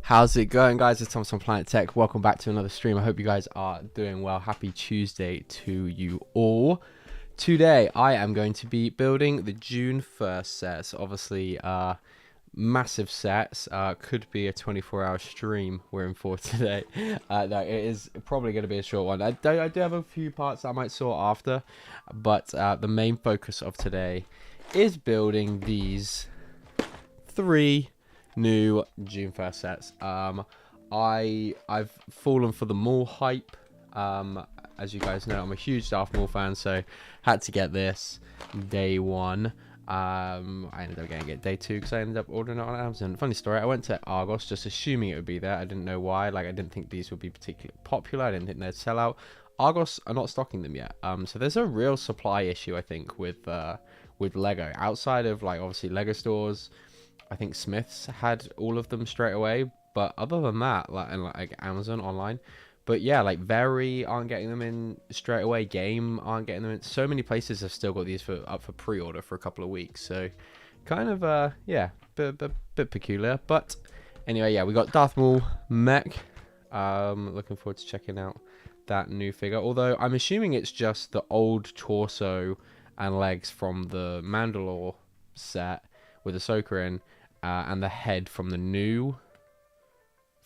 How's it going, guys? It's Thomas from Planet Tech. Welcome back to another stream. I hope you guys are doing well. Happy Tuesday to you all. Today, I am going to be building the June 1st sets. Obviously, massive sets. Could be a 24-hour stream we're in for today. No, it is probably going to be a short one. I do have a few parts I might sort after, but the main focus of today is building these three new June 1st sets. I've fallen for the Maul hype. As you guys know, I'm a huge Darth Maul fan, so had to get this day one. I ended up getting it day two because I ended up ordering it on Amazon. Funny story, I went to Argos just assuming it would be there. I didn't know why. Like, I didn't think these would be particularly popular. I didn't think they'd sell out. Argos are not stocking them yet. So there's a real supply issue, I think, with Lego. Outside of, like, obviously Lego stores, I think Smiths had all of them straight away, but other than that, like Amazon online, but yeah, like Very aren't getting them in straight away. Game aren't getting them in. So many places have still got these up for pre-order for a couple of weeks. So kind of yeah, bit peculiar. But anyway, yeah, we got Darth Maul mech. Looking forward to checking out that new figure. Although I'm assuming it's just the old torso and legs from the Mandalore set with Ahsoka in. And the head from the new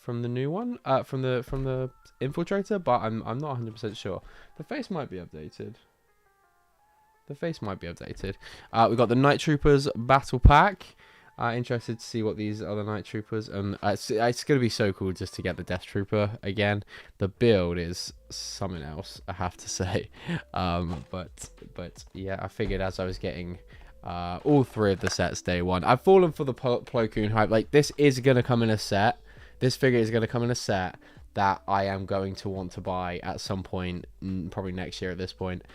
one, from the Infiltrator, but I'm not 100% sure. The face might be updated. We got the Night Troopers battle pack. Interested to see what these other Night Troopers, and it's gonna be so cool just to get the Death Trooper again. The build is something else, I have to say. But yeah, I figured as I was getting all three of the sets day one, I've fallen for the Plo Koon hype. Like, this is gonna come in a set. This figure is gonna come in a set that I am going to want to buy at some point, probably next year at this point.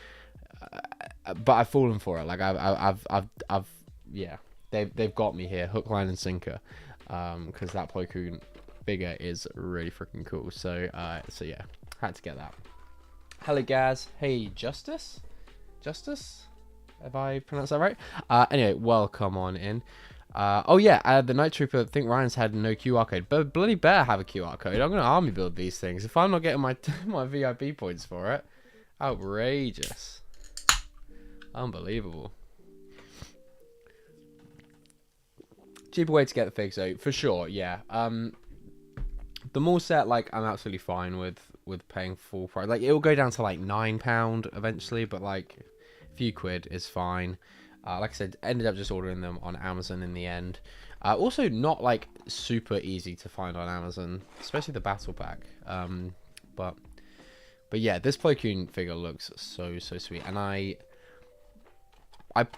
But I've fallen for it. Like, I've yeah, they've got me here, hook, line, and sinker. Because that Plo Koon figure is really freaking cool. So yeah, had to get that. Hello, Gaz. Hey, Justice. Have I pronounced that right? Anyway, welcome on in. Oh yeah, the Night Trooper, I think Ryan's had no QR code, but bloody better have a QR code. I'm gonna army build these things if I'm not getting my my VIP points for it. Outrageous. Unbelievable. Cheaper way to get the figs out, for sure, yeah. The Maul set, like, I'm absolutely fine with paying full price. Like, it will go down to like £9 eventually, but like a few quid is fine. Like I said, ended up just ordering them on Amazon in the end. Also, not like super easy to find on Amazon, especially the battle pack. But yeah, this Plo Koon figure looks so sweet, and I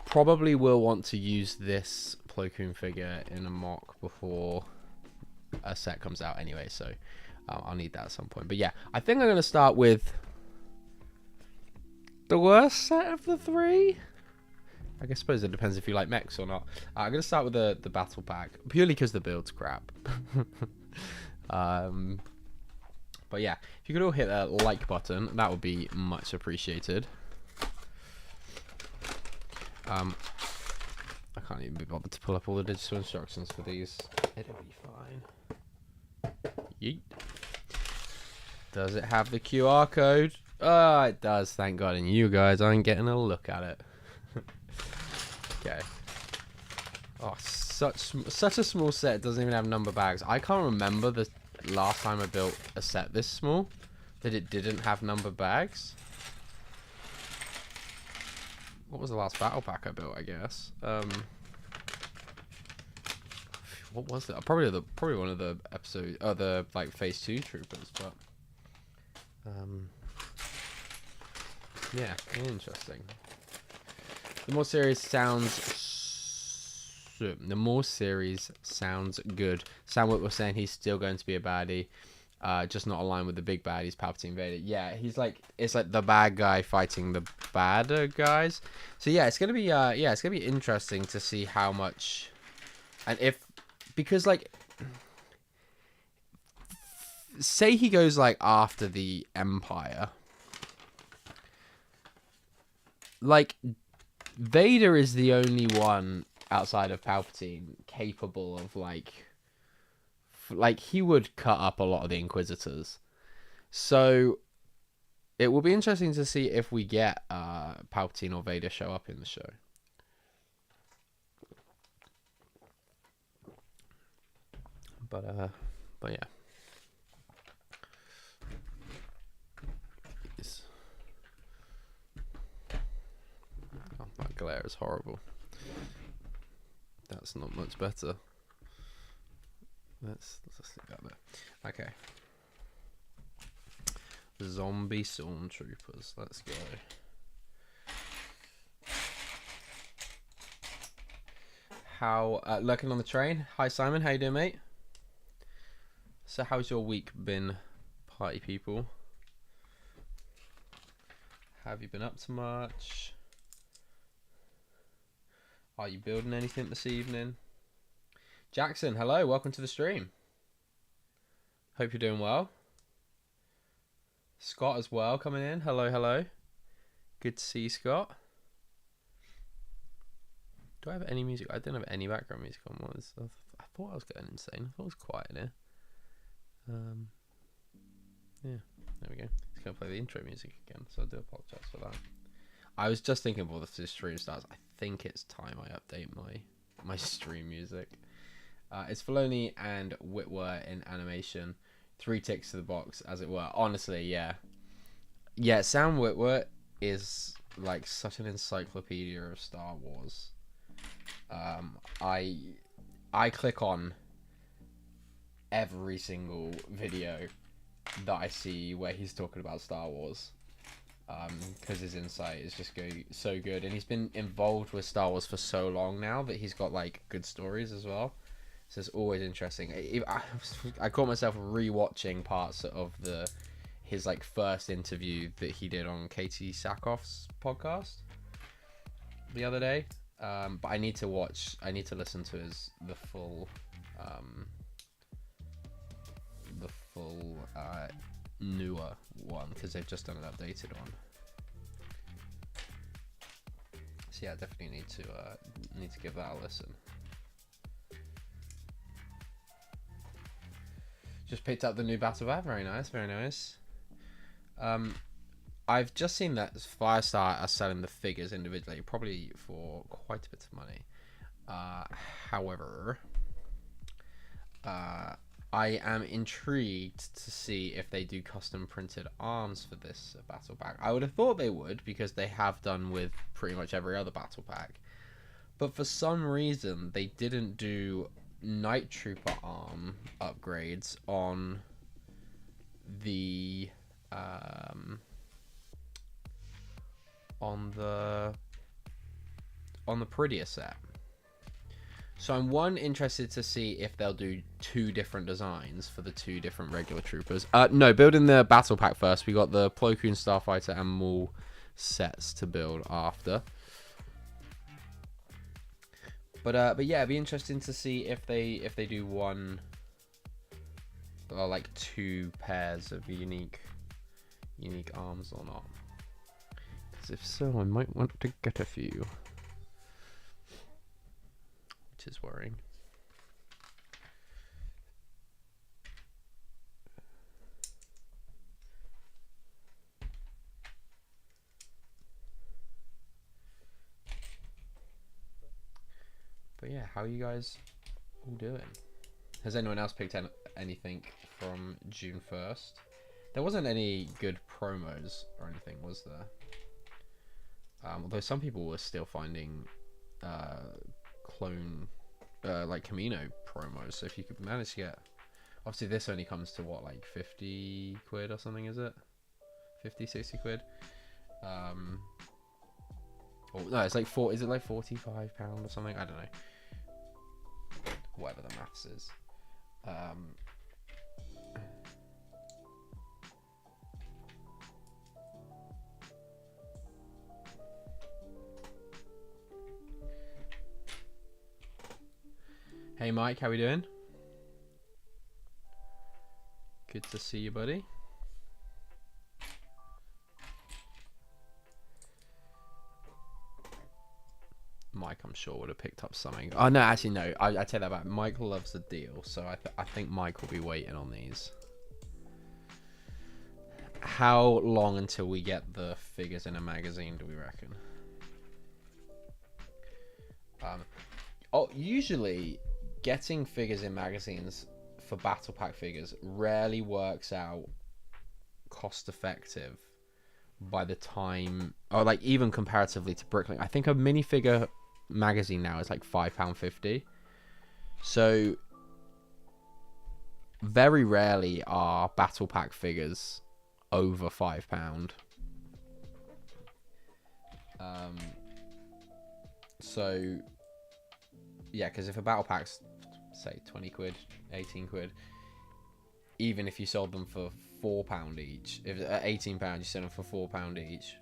probably will want to use this Plo Koon figure in a mock before a set comes out anyway, so I'll need that at some point. But yeah, I think I'm going to start with the worst set of the three. I suppose it depends if you like mechs or not. I'm going to start with the battle pack, purely because the build's crap. But yeah, if you could all hit that like button, that would be much appreciated. I can't even be bothered to pull up all the digital instructions for these. It'll be fine. Yeet. Does it have the QR code? Oh, it does, thank God. And you guys aren't getting a look at it. Okay. Oh, such a small set. It doesn't even have number bags. I can't remember the last time I built a set this small that it didn't have number bags. What was the last battle pack I built, I guess? What was it? Probably one of the episodes, the like phase 2 troopers, but yeah, interesting. The more series sounds good. Samwit was saying he's still going to be a baddie, just not aligned with the big baddies, Palpatine, Vader. Yeah, it's like the bad guy fighting the badder guys. So yeah, it's gonna be it's gonna be interesting to see how much, and because like, say he goes like after the Empire, like, Vader is the only one outside of Palpatine capable of like like he would cut up a lot of the Inquisitors. So it will be interesting to see if we get Palpatine or Vader show up in the show. But yeah. Oh, that glare is horrible. That's not much better. Let's leave that there. Okay. Zombie Stormtroopers. Let's go. How lurking on the train? Hi Simon, how you doing, mate? So how's your week been, party people? Have you been up to much? Are you building anything this evening? Jackson, hello, welcome to the stream. Hope you're doing well. Scott as well coming in. Hello, hello. Good to see you, Scott. Do I have any music? I don't have any background music on. I thought I was going insane. I thought it was quiet in here. Yeah, there we go. It's going to play the intro music again, so I do apologise for that. I was just thinking before the stream starts, I think it's time I update my stream music. It's Filoni and Witwer in animation. 3 ticks to the box, as it were. Honestly, yeah. Yeah, Sam Witwer is like such an encyclopedia of Star Wars. I click on every single video that I see where he's talking about Star Wars. Because his insight is just so good. And he's been involved with Star Wars for so long now that he's got like good stories as well. So it's always interesting. I caught myself rewatching parts of his like first interview that he did on Katie Sackhoff's podcast the other day. But I need to listen to the full newer one because they've just done an updated one. So yeah, definitely need to give that a listen. Just picked up the new Battle Pack. Very nice, very nice. I've just seen that Firestar are selling the figures individually, probably for quite a bit of money. However, I am intrigued to see if they do custom printed arms for this Battle Pack. I would have thought they would because they have done with pretty much every other Battle Pack. But for some reason, they didn't do Night Trooper arm upgrades on the Peridea set. So I'm interested to see if they'll do 2 different designs for the 2 different regular troopers. No, building the Battle Pack first. We got the Plo Koon Starfighter and Maul sets to build after. But yeah, it'd be interesting to see if they do 1 or like 2 pairs of unique arms or not. Because if so, I might want to get a few, which is worrying. But yeah, how are you guys all doing? Has anyone else picked anything from June 1st? There wasn't any good promos or anything, was there? Although some people were still finding clone, like Camino promos. So if you could manage to get... Obviously this only comes to what, like 50 quid or something, is it? 50, 60 quid? Oh, no, it's like is it like £45 or something? I don't know. Whatever the maths is. Hey Mike, how we doing? Good to see you, buddy. Mike, I'm sure, would have picked up something. Oh no, actually no. I take that back. Mike loves the deal, so I think Mike will be waiting on these. How long until we get the figures in a magazine, do we reckon? Usually getting figures in magazines for battle pack figures rarely works out cost effective by the time, or like even comparatively to Bricklink. I think a minifigure magazine now is like £5.50. So very rarely are battle pack figures over £5. So yeah, because if a battle pack's say 20 quid, 18 quid, even if you sold them for £4 each, if at £18 you sell them for £4 each,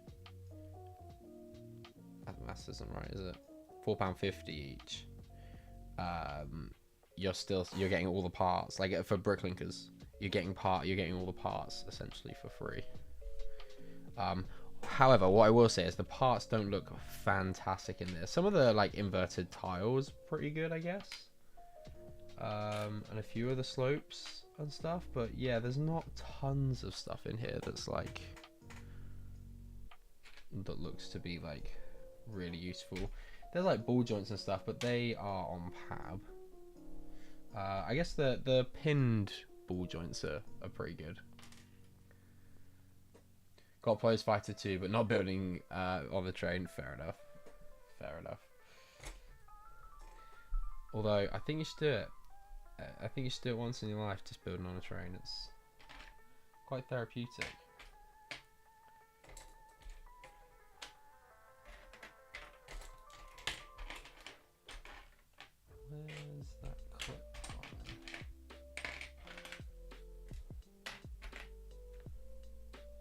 that maths isn't right, is it? £4.50 each. You're getting all the parts. Like for Bricklinkers, you're getting all the parts essentially for free. However, what I will say is the parts don't look fantastic in this. Some of the like inverted tiles pretty good, I guess. And a few of the slopes and stuff, but yeah, there's not tons of stuff in here that's like that looks to be like really useful. There's like ball joints and stuff, but they are on Pab. I guess the pinned ball joints are pretty good. Got Pose Fighter 2, but not building on the train. Fair enough. Fair enough. Although, I think you should do it. I think you should do it once in your life, just building on a train. It's quite therapeutic. Where's that clip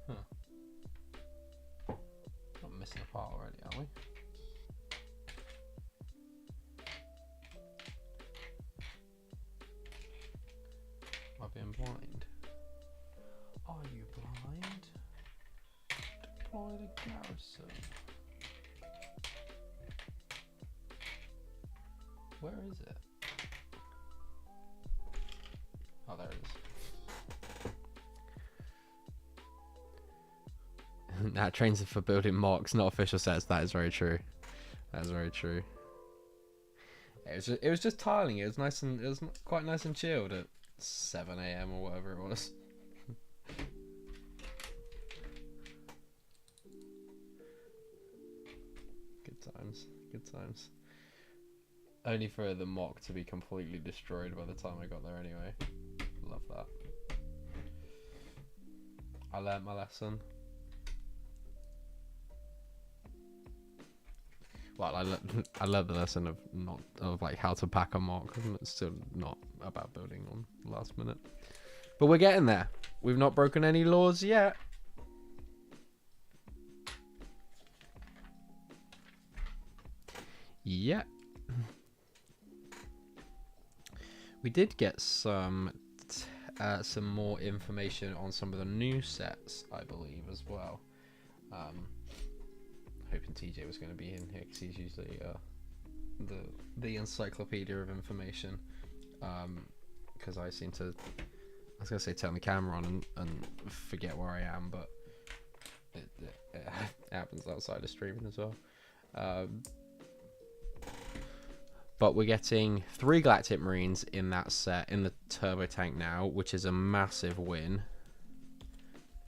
gone? Huh. Not missing a part already, are we? Am I being blind? Are you blind? Deploy the garrison. Where is it? Oh, there it is. That trains for building mocks, not official sets. That is very true. That is very true. It was just tiling. It was quite nice and chilled at 7 AM or whatever it was. Good times. Good times. Only for the mock to be completely destroyed by the time I got there anyway. Love that. I learnt my lesson. Well, I learned the lesson of like how to pack a mock. It's still not about building on last minute, but we're getting there. We've not broken any laws yet. Yeah. We did get some more information on some of the new sets, I believe, as well. Hoping TJ was going to be in here because he's usually the encyclopedia of information. Because I seem to, I was going to say turn the camera on and forget where I am, but it happens outside of streaming as well. But we're getting 3 Galactic Marines in that set, in the Turbo Tank now, which is a massive win.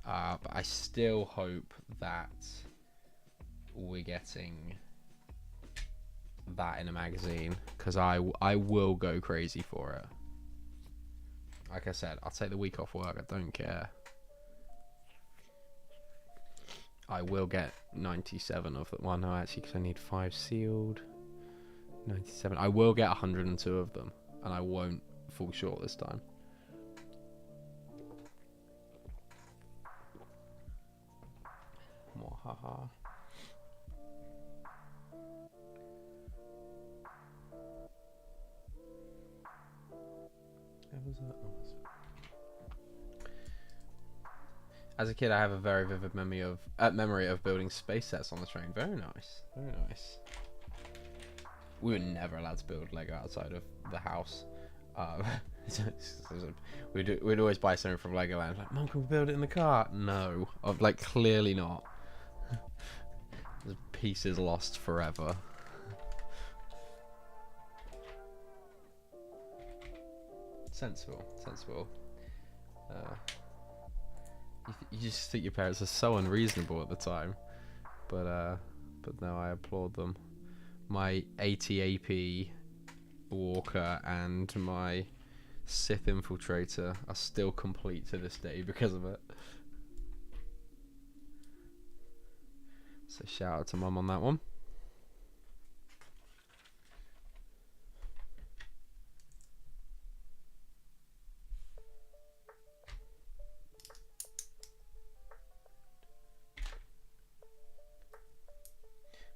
But I still hope that we're getting that in a magazine, because I will go crazy for it. Like I said, I'll take the week off work, I don't care. I will get 97 of that one. No, actually, because I need 5 sealed. 97. I will get 102 of them, and I won't fall short this time. More haha. As a kid, I have a very vivid memory of building space sets on the train. Very nice, very nice. we were never allowed to build Lego outside of the house. Um, we'd always buy something from Legoland. Like, Mum, can we build it in the car? No, like clearly not. The pieces lost forever. Sensible. You just think your parents are so unreasonable at the time, but no, I applaud them. My AT-AP Walker and my Sith Infiltrator are still complete to this day because of it. So shout out to Mum on that one.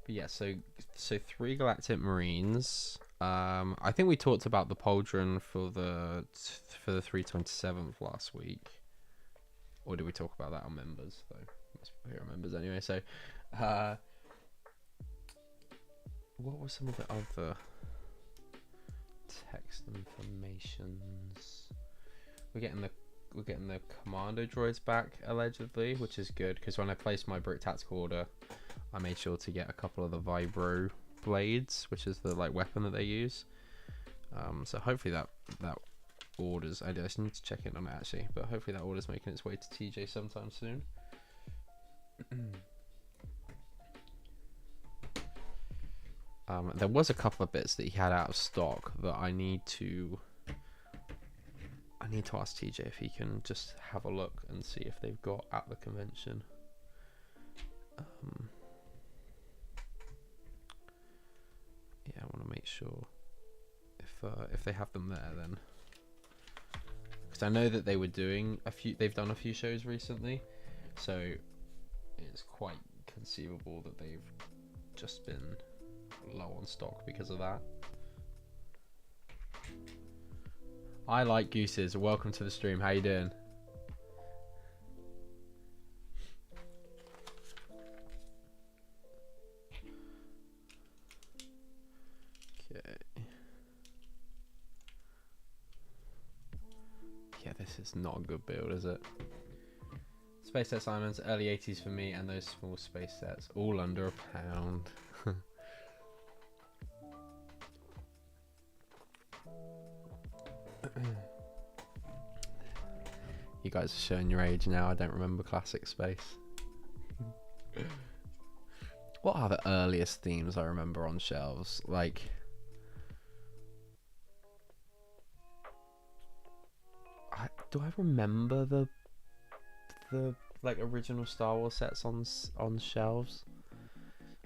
But yeah, so 3 Galactic Marines. I think we talked about the Pauldron for the 327th last week, or did we talk about that on members? Though most people here are members anyway. So, what were some of the other text informations? We're getting the commando droids back allegedly, which is good because when I placed my Brick Tactical order, I made sure to get a couple of the vibro blades, which is the like weapon that they use. So hopefully that orders. I just need to check in on it actually, but hopefully that order's making its way to TJ sometime soon. There was a couple of bits that he had out of stock that I need to ask TJ if he can just have a look and see if they've got at the convention. Yeah, I want to make sure if they have them there, then, because I know that they were doing they've done a few shows recently, so it's quite conceivable that they've just been low on stock because of that. I like Gooses. Welcome to the stream. How you doing? Yeah, this is not a good build, is it? Space Set Simons, early 80s for me, and those small space sets, all under £1. You guys are showing your age now. I don't remember Classic Space. What are the earliest themes I remember on shelves? Like, do I remember the like original Star Wars sets on shelves?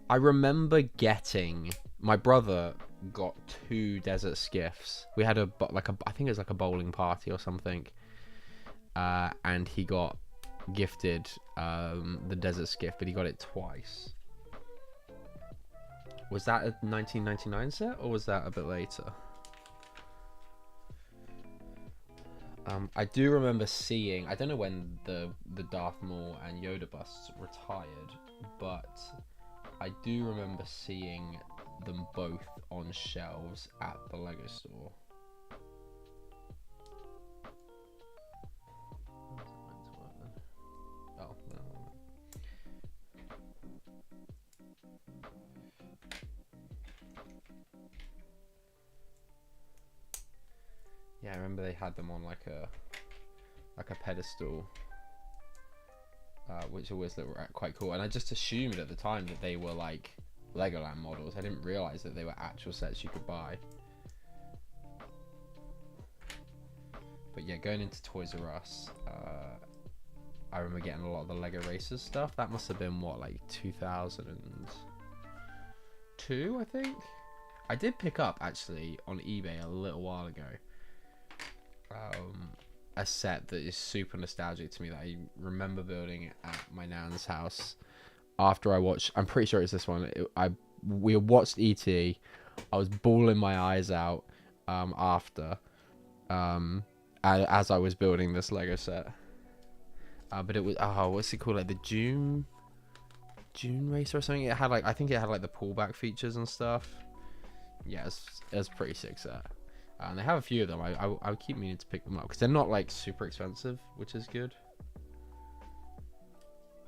I remember getting, my brother got 2 desert skiffs. We had I think it was like a bowling party or something, and he got gifted the desert skiff, but he got it twice. Was that a 1999 set or was that a bit later? I do remember seeing, I don't know when the Darth Maul and Yoda busts retired, but I do remember seeing them both on shelves at the Lego store. Oh, no. Yeah, I remember they had them on like a pedestal, which always looked quite cool. And I just assumed at the time that they were like Legoland models. I didn't realize that they were actual sets you could buy. But yeah, going into Toys R Us, I remember getting a lot of the Lego Racers stuff. That must have been what, like 2002, I think. I did pick up actually on eBay a little while ago a set that is super nostalgic to me that I remember building at my nan's house after I watched, I'm pretty sure it's this one. We watched E.T. I was bawling my eyes out after as I was building this Lego set. But it was, what's it called, like the June Racer or something? It had like, I think it had like the pullback features and stuff. yeah, it's pretty sick set. And they have a few of them. I keep meaning to pick them up because they're not like super expensive, which is good.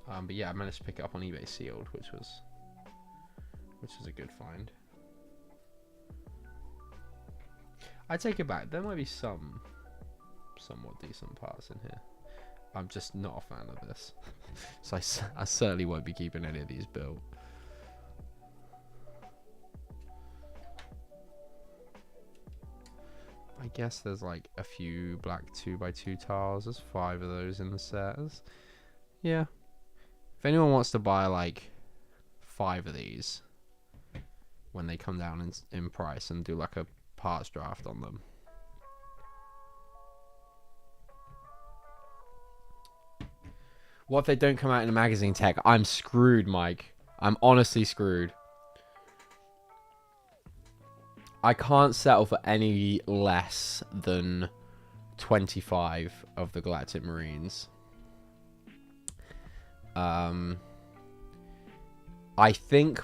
But yeah, I managed to pick it up on eBay sealed, which was a good find. I take it back. There might be some somewhat decent parts in here. I'm just not a fan of this, so I certainly won't be keeping any of these built. I guess there's like a few black 2x2 tiles. There's 5 of those in the set. Yeah. If anyone wants to buy like 5 of these when they come down in price and do like a parts draft on them. What if they don't come out in a magazine, Tech? I'm screwed, Mike. I'm honestly screwed. I can't settle for any less than 25 of the Galactic Marines. I think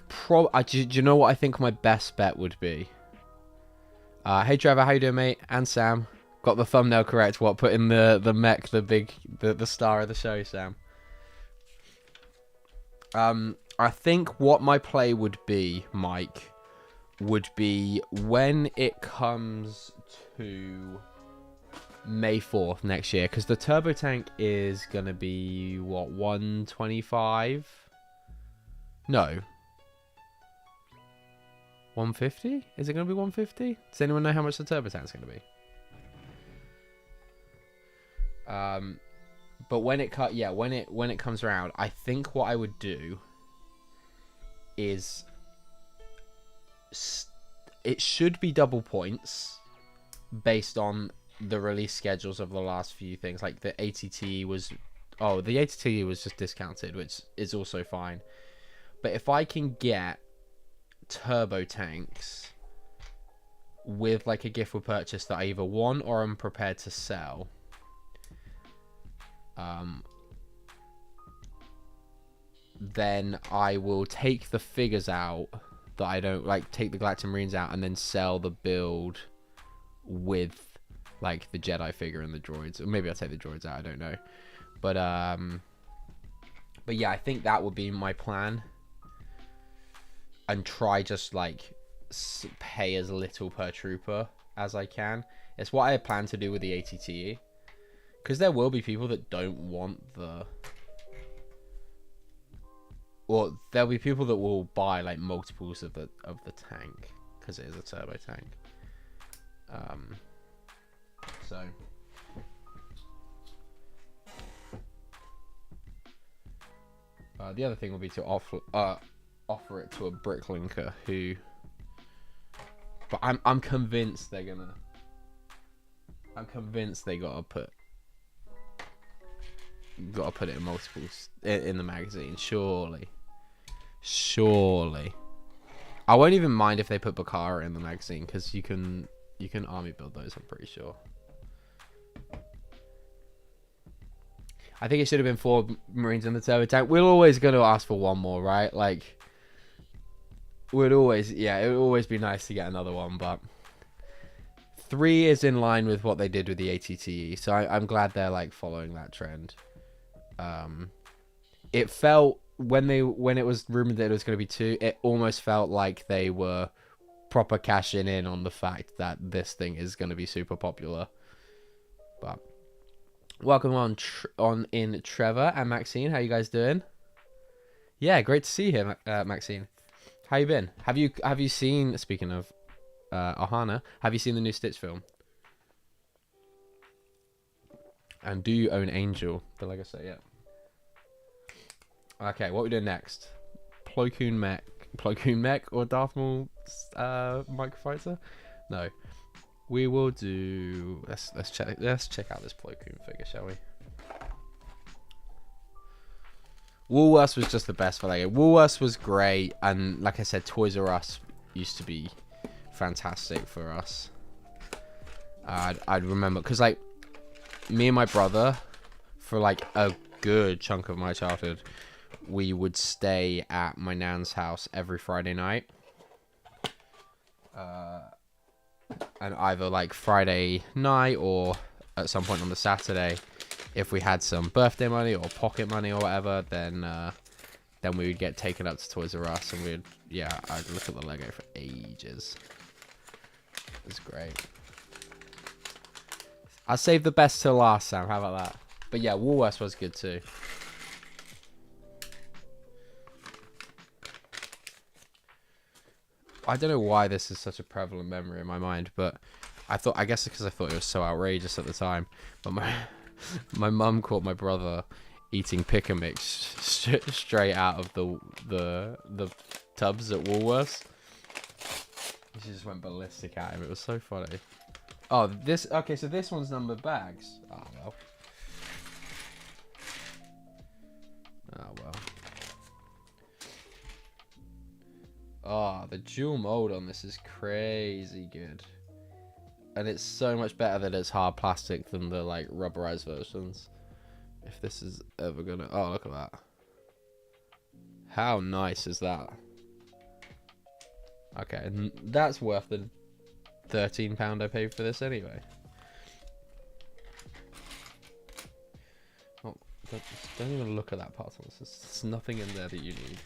do you know what I think my best bet would be? Hey Trevor, how you doing, mate? And Sam, got the thumbnail correct. What, put in the mech, the star of the show, Sam. I think what my play would be, Mike, would be when it comes to May 4th next year, because the turbo tank is gonna be what, 125? No, 150? Is it gonna be 150? Does anyone know how much the turbo tank's gonna be? But when it when it comes around, I think what I would do is it should be double points based on the release schedules of the last few things. Like the ATT was, the ATT was just discounted, which is also fine. But if I can get turbo tanks with like a gift for purchase that I either want or I'm prepared to sell, then I will take the figures out that I don't like, take the Galactic Marines out, and then sell the build with like the Jedi figure and the droids. Or maybe I'll take the droids out, I don't know. But yeah, I think that would be my plan. And try just like pay as little per trooper as I can. It's what I plan to do with the ATTE. Because there will be people that don't want the... Or there'll be people that will buy like multiples of the tank. Because it is a turbo tank. So... the other thing will be to offer it to a bricklinker who... But I'm convinced they're gonna... I'm convinced they gotta put it in multiples in the magazine. Surely. I won't even mind if they put Bakara in the magazine, because you can army build those, I'm pretty sure. I think it should have been 4 Marines in the turbo tank. We're always going to ask for one more, right? Like, it would always be nice to get another one, but 3 is in line with what they did with the ATTE, so I'm glad they're like following that trend. It felt when it was rumored that it was going to be 2, it almost felt like they were proper cashing in on the fact that this thing is going to be super popular. But welcome on in Trevor and Maxine. How you guys doing? Yeah, great to see you, Maxine. How you been? Have you seen, speaking of Ohana, have you seen the new Stitch film? And do you own Angel, the Lego set yet? Okay, what are we doing next? Plo Koon Mech or Darth Maul microfighter? No. We will do... Let's check out this Plo Koon figure, shall we? Woolworths was just the best for Lego. Woolworths was great, and like I said, Toys R Us used to be fantastic for us. I'd remember, because like me and my brother, for like a good chunk of my childhood, we would stay at my nan's house every Friday night. and either like Friday night or at some point on the Saturday, if we had some birthday money or pocket money or whatever, then we would get taken up to Toys R Us, and I'd look at the Lego for ages. It's great. I saved the best till last, Sam. How about that? But yeah, Woolworths was good too. I don't know why this is such a prevalent memory in my mind, but I guess because I thought it was so outrageous at the time. But my mum caught my brother eating pick and mix straight out of the tubs at Woolworths. She just went ballistic at him. It was so funny. Oh, okay, so this one's numbered bags. Oh well. Oh well. Oh, the dual mold on this is crazy good. And it's so much better that it's hard plastic than the like rubberized versions. If this is ever gonna... Oh, look at that. How nice is that? Okay, that's worth the £13 I paid for this anyway. Oh, don't even look at that part. There's nothing in there that you need.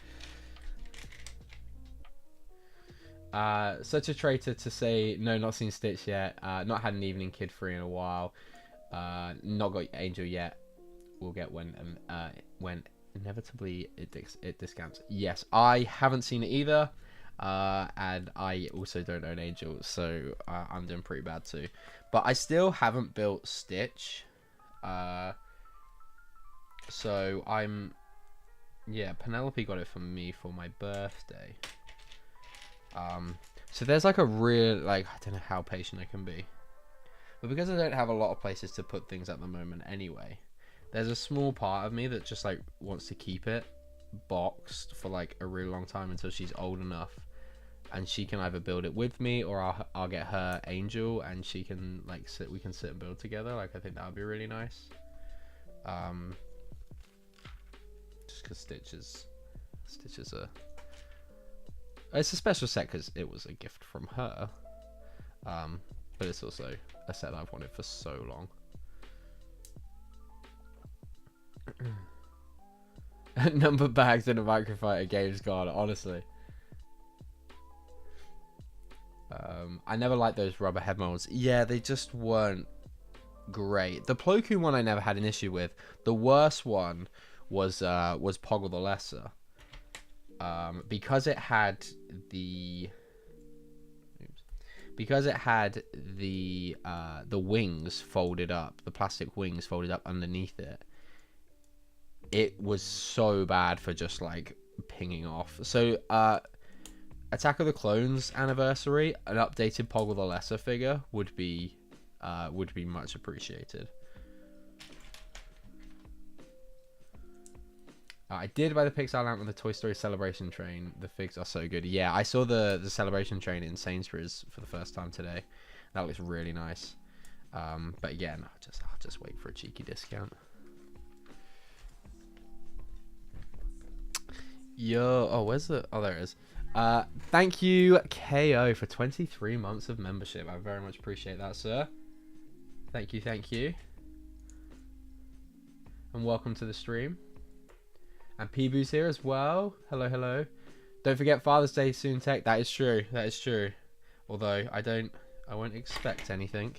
Such a traitor to say no, not seen Stitch yet. Not had an Evening Kid free in a while. Not got Angel yet. We'll get when inevitably it discounts. Yes, I haven't seen it either. And I also don't own Angel, so I'm doing pretty bad too. But I still haven't built Stitch. So Penelope got it for me for my birthday. So there's like a real, I don't know how patient I can be. But because I don't have a lot of places to put things at the moment anyway, there's a small part of me that just wants to keep it boxed for a really long time until she's old enough and she can either build it with me, or I'll get her Angel and she can we can sit and build together. I think that would be really nice. Just because Stitch is it's a special set because it was a gift from her, but it's also a set I've wanted for so long. Number bags in a Microfighter game's gone, honestly. I never liked those rubber head molds. Yeah, they just weren't great. The Plo Koon one I never had an issue with. The worst one was Poggle the Lesser. Because it had the wings folded up, the plastic wings folded up underneath it. It was so bad for just pinging off. So Attack of the Clones anniversary, an updated Poggle the Lesser figure would be much appreciated. I did buy the Pixar lamp with the Toy Story Celebration train. The figs are so good. Yeah, I saw the Celebration train in Sainsbury's for the first time today. That looks really nice. But again, I'll just wait for a cheeky discount. Yo, oh, where's the... Oh, there it is. Thank you, KO, for 23 months of membership. I very much appreciate that, sir. Thank you. And welcome to the stream. And Peeboo's here as well. Hello. Don't forget Father's Day soon, Tech. That is true. Although I won't expect anything.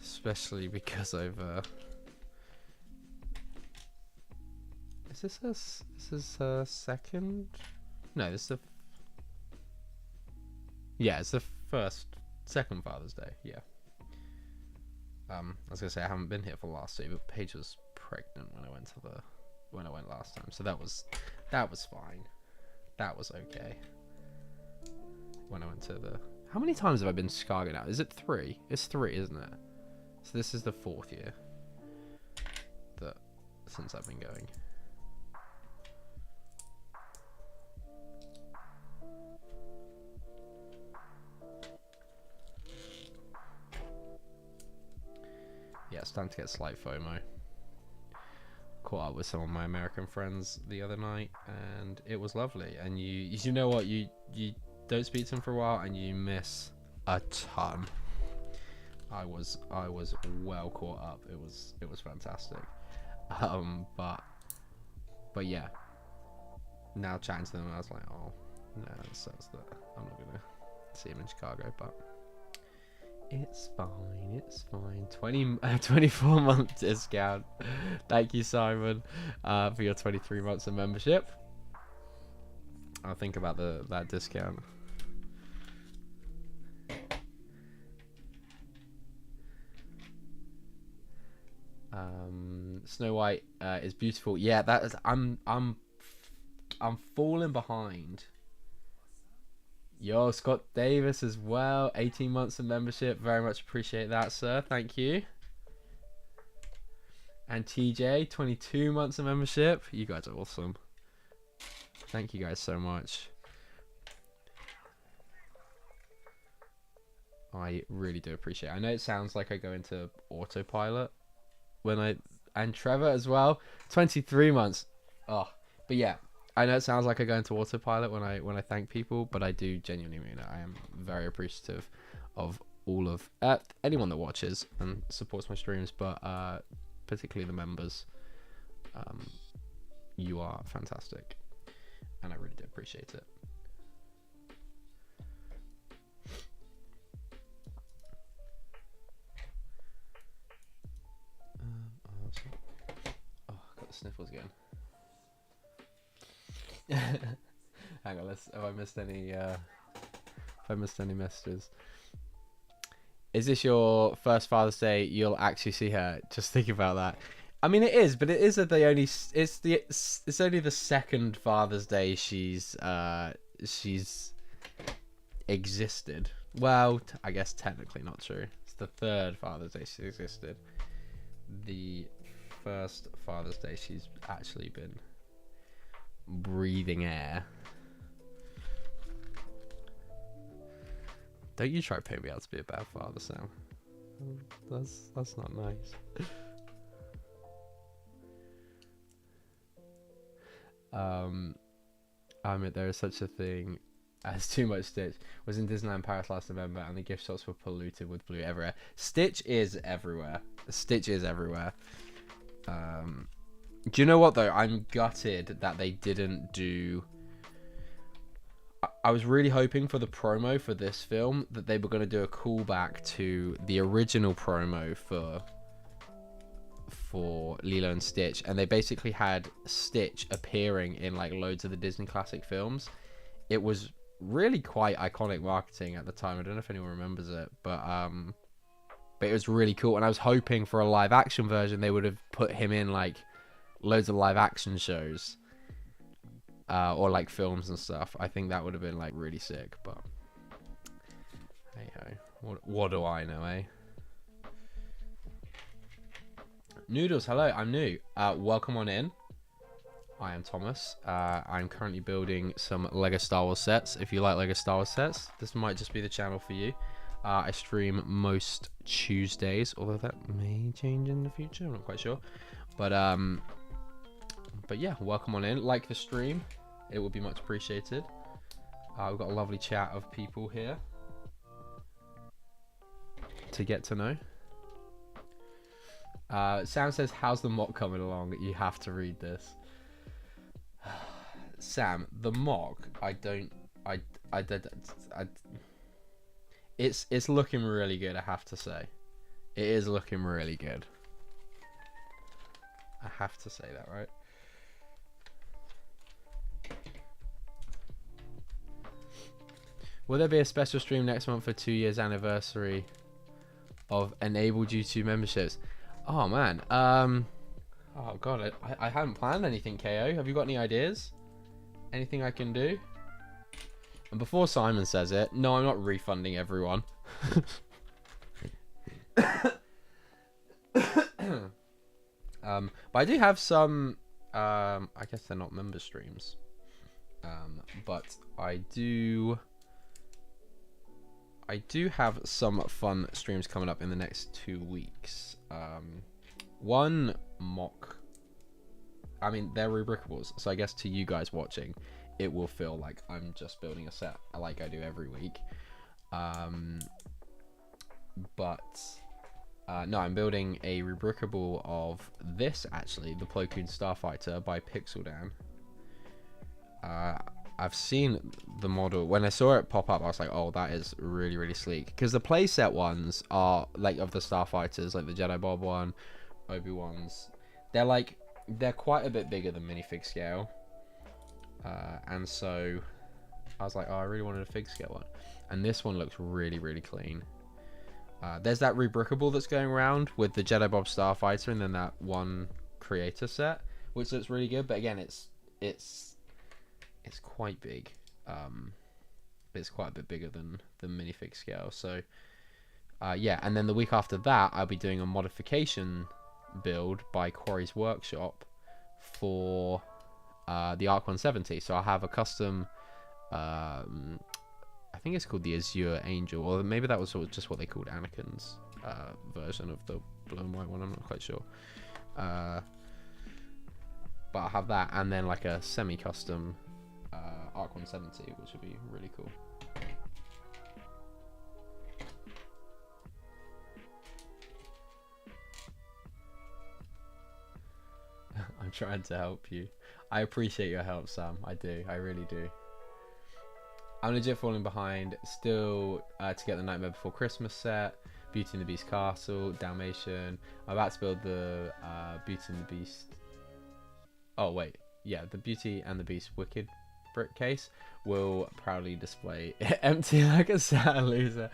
Especially because I've Is this a second? No, this is it's the second Father's Day. Yeah. I was gonna say I haven't been here for the last two, but Paige was pregnant when I went last time, so that was fine. That was okay. When I went to the... How many times have I been to Chicago now? Is it 3? It's 3, isn't it? So this is the 4th year since I've been going. Yeah, it's time to get slight FOMO. caught up with some of my American friends the other night, and it was lovely. And you know what, you don't speak to them for a while, and you miss a ton. I was well caught up. It was fantastic. But yeah. Now chatting to them, I was like, oh no, it sucks that I'm not gonna see him in Chicago, but it's fine. It's fine. 24-month discount. Thank you, Simon, for your 23 months of membership. I'll think about that discount. Snow White is beautiful. Yeah, that is. I'm falling behind. Yo, Scott Davis as well. 18 months of membership. Very much appreciate that, sir. Thank you. And TJ, 22 months of membership. You guys are awesome. Thank you guys so much. I really do appreciate it. I know it sounds like I go into autopilot and Trevor as well. 23 months. Oh, but yeah. I know it sounds like I go into autopilot when I thank people, but I do genuinely mean it. I am very appreciative of all of anyone that watches and supports my streams, but particularly the members. You are fantastic, and I really do appreciate it. Oh, I got the sniffles again. Hang on, have I missed any messages? Is this your first Father's Day you'll actually see her? Just think about that. I mean, it is, but it is that it's only the second Father's Day she's existed. Well, I guess technically not true. It's the third Father's Day she's existed. The first Father's Day she's actually been breathing air. Don't you try putting me out to be a bad father, Sam. That's not nice. I mean, there is such a thing as too much Stitch. Was in Disneyland Paris last November, and the gift shops were polluted with blue everywhere. Stitch is everywhere. Stitch is everywhere. Do you know what though? I'm gutted that they didn't do. I was really hoping for the promo for this film that they were going to do a callback to the original promo for Lilo and Stitch, and they basically had Stitch appearing in like loads of the Disney classic films. It was really quite iconic marketing at the time. I don't know if anyone remembers it, but it was really cool. And I was hoping for a live action version. They would have put him in like loads of live action shows. Or like films and stuff. I think that would have been like really sick, but hey ho, what do I know, eh? Noodles, hello, I'm new. Welcome on in. I am Thomas. I'm currently building some Lego Star Wars sets. If you like Lego Star Wars sets, this might just be the channel for you. I stream most Tuesdays, although that may change in the future. I'm not quite sure, but yeah, welcome on in. Like the stream. It would be much appreciated. We've got a lovely chat of people here to get to know. Sam says, how's the mock coming along? You have to read this. Sam, the mock, it's looking really good, I have to say. It is looking really good. I have to say that, right? Will there be a special stream next month for 2 years anniversary of enabled YouTube memberships? Oh man, oh god, I haven't planned anything. KO, have you got any ideas? Anything I can do? And before Simon says it, no, I'm not refunding everyone. But I do have some. I guess they're not member streams. But I do have some fun streams coming up in the next 2 weeks. One mock I mean, they're rebrickables, so I guess to you guys watching, it will feel like I'm just building a set like I do every week. But no, I'm building a rebrickable of this, actually, the Plo Koon Starfighter by Pixeldan. I've seen the model. When I saw it pop up, I was like, oh, that is really, really sleek. Because the playset ones are, like, of the Starfighters, like the Jedi Bob one, Obi-Wan's, they're quite a bit bigger than minifig scale. And so I was like, oh, I really wanted a fig scale one. And this one looks really, really clean. There's that rebrickable that's going around with the Jedi Bob Starfighter, and then that one creator set, which looks really good. But again, it's quite big. It's quite a bit bigger than the minifig scale. So yeah, and then the week after that, I'll be doing a modification build by Quarry's Workshop for the Arc 170. So I have a custom. I think it's called the Azure Angel, or maybe that was just what they called Anakin's version of the blue and white one. I'm not quite sure. But I'll have that, and then like a semi-custom Arc 170, which would be really cool. I'm trying to help you. I appreciate your help, Sam. I do. I really do. I'm legit falling behind. Still to get the Nightmare Before Christmas set, Beauty and the Beast Castle, Dalmatian. I'm about to build the Beauty and the Beast. Oh wait, yeah, the Beauty and the Beast Wicked brick case will proudly display empty like a sad loser.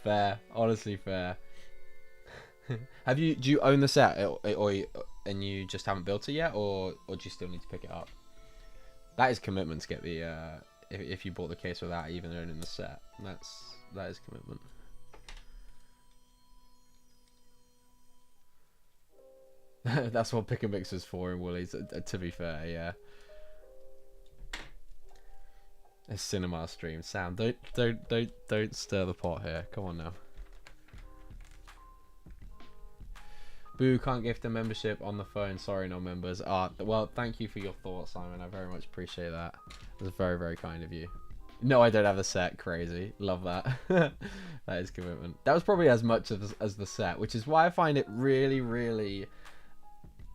Fair, honestly fair. Do you own the set, and you just haven't built it yet, or do you still need to pick it up? That is commitment to get the if you bought the case without even owning the set. That is commitment. That's what pick and mix is for in Woolies. To be fair, yeah. A cinema stream. Sam, don't stir the pot here. Come on now. Boo, can't gift a membership on the phone. Sorry, no members. Well, thank you for your thoughts, Simon. I very much appreciate that. It was very, very kind of you. No, I don't have a set. Crazy. Love that. That is commitment. That was probably as much as the set, which is why I find it really, really...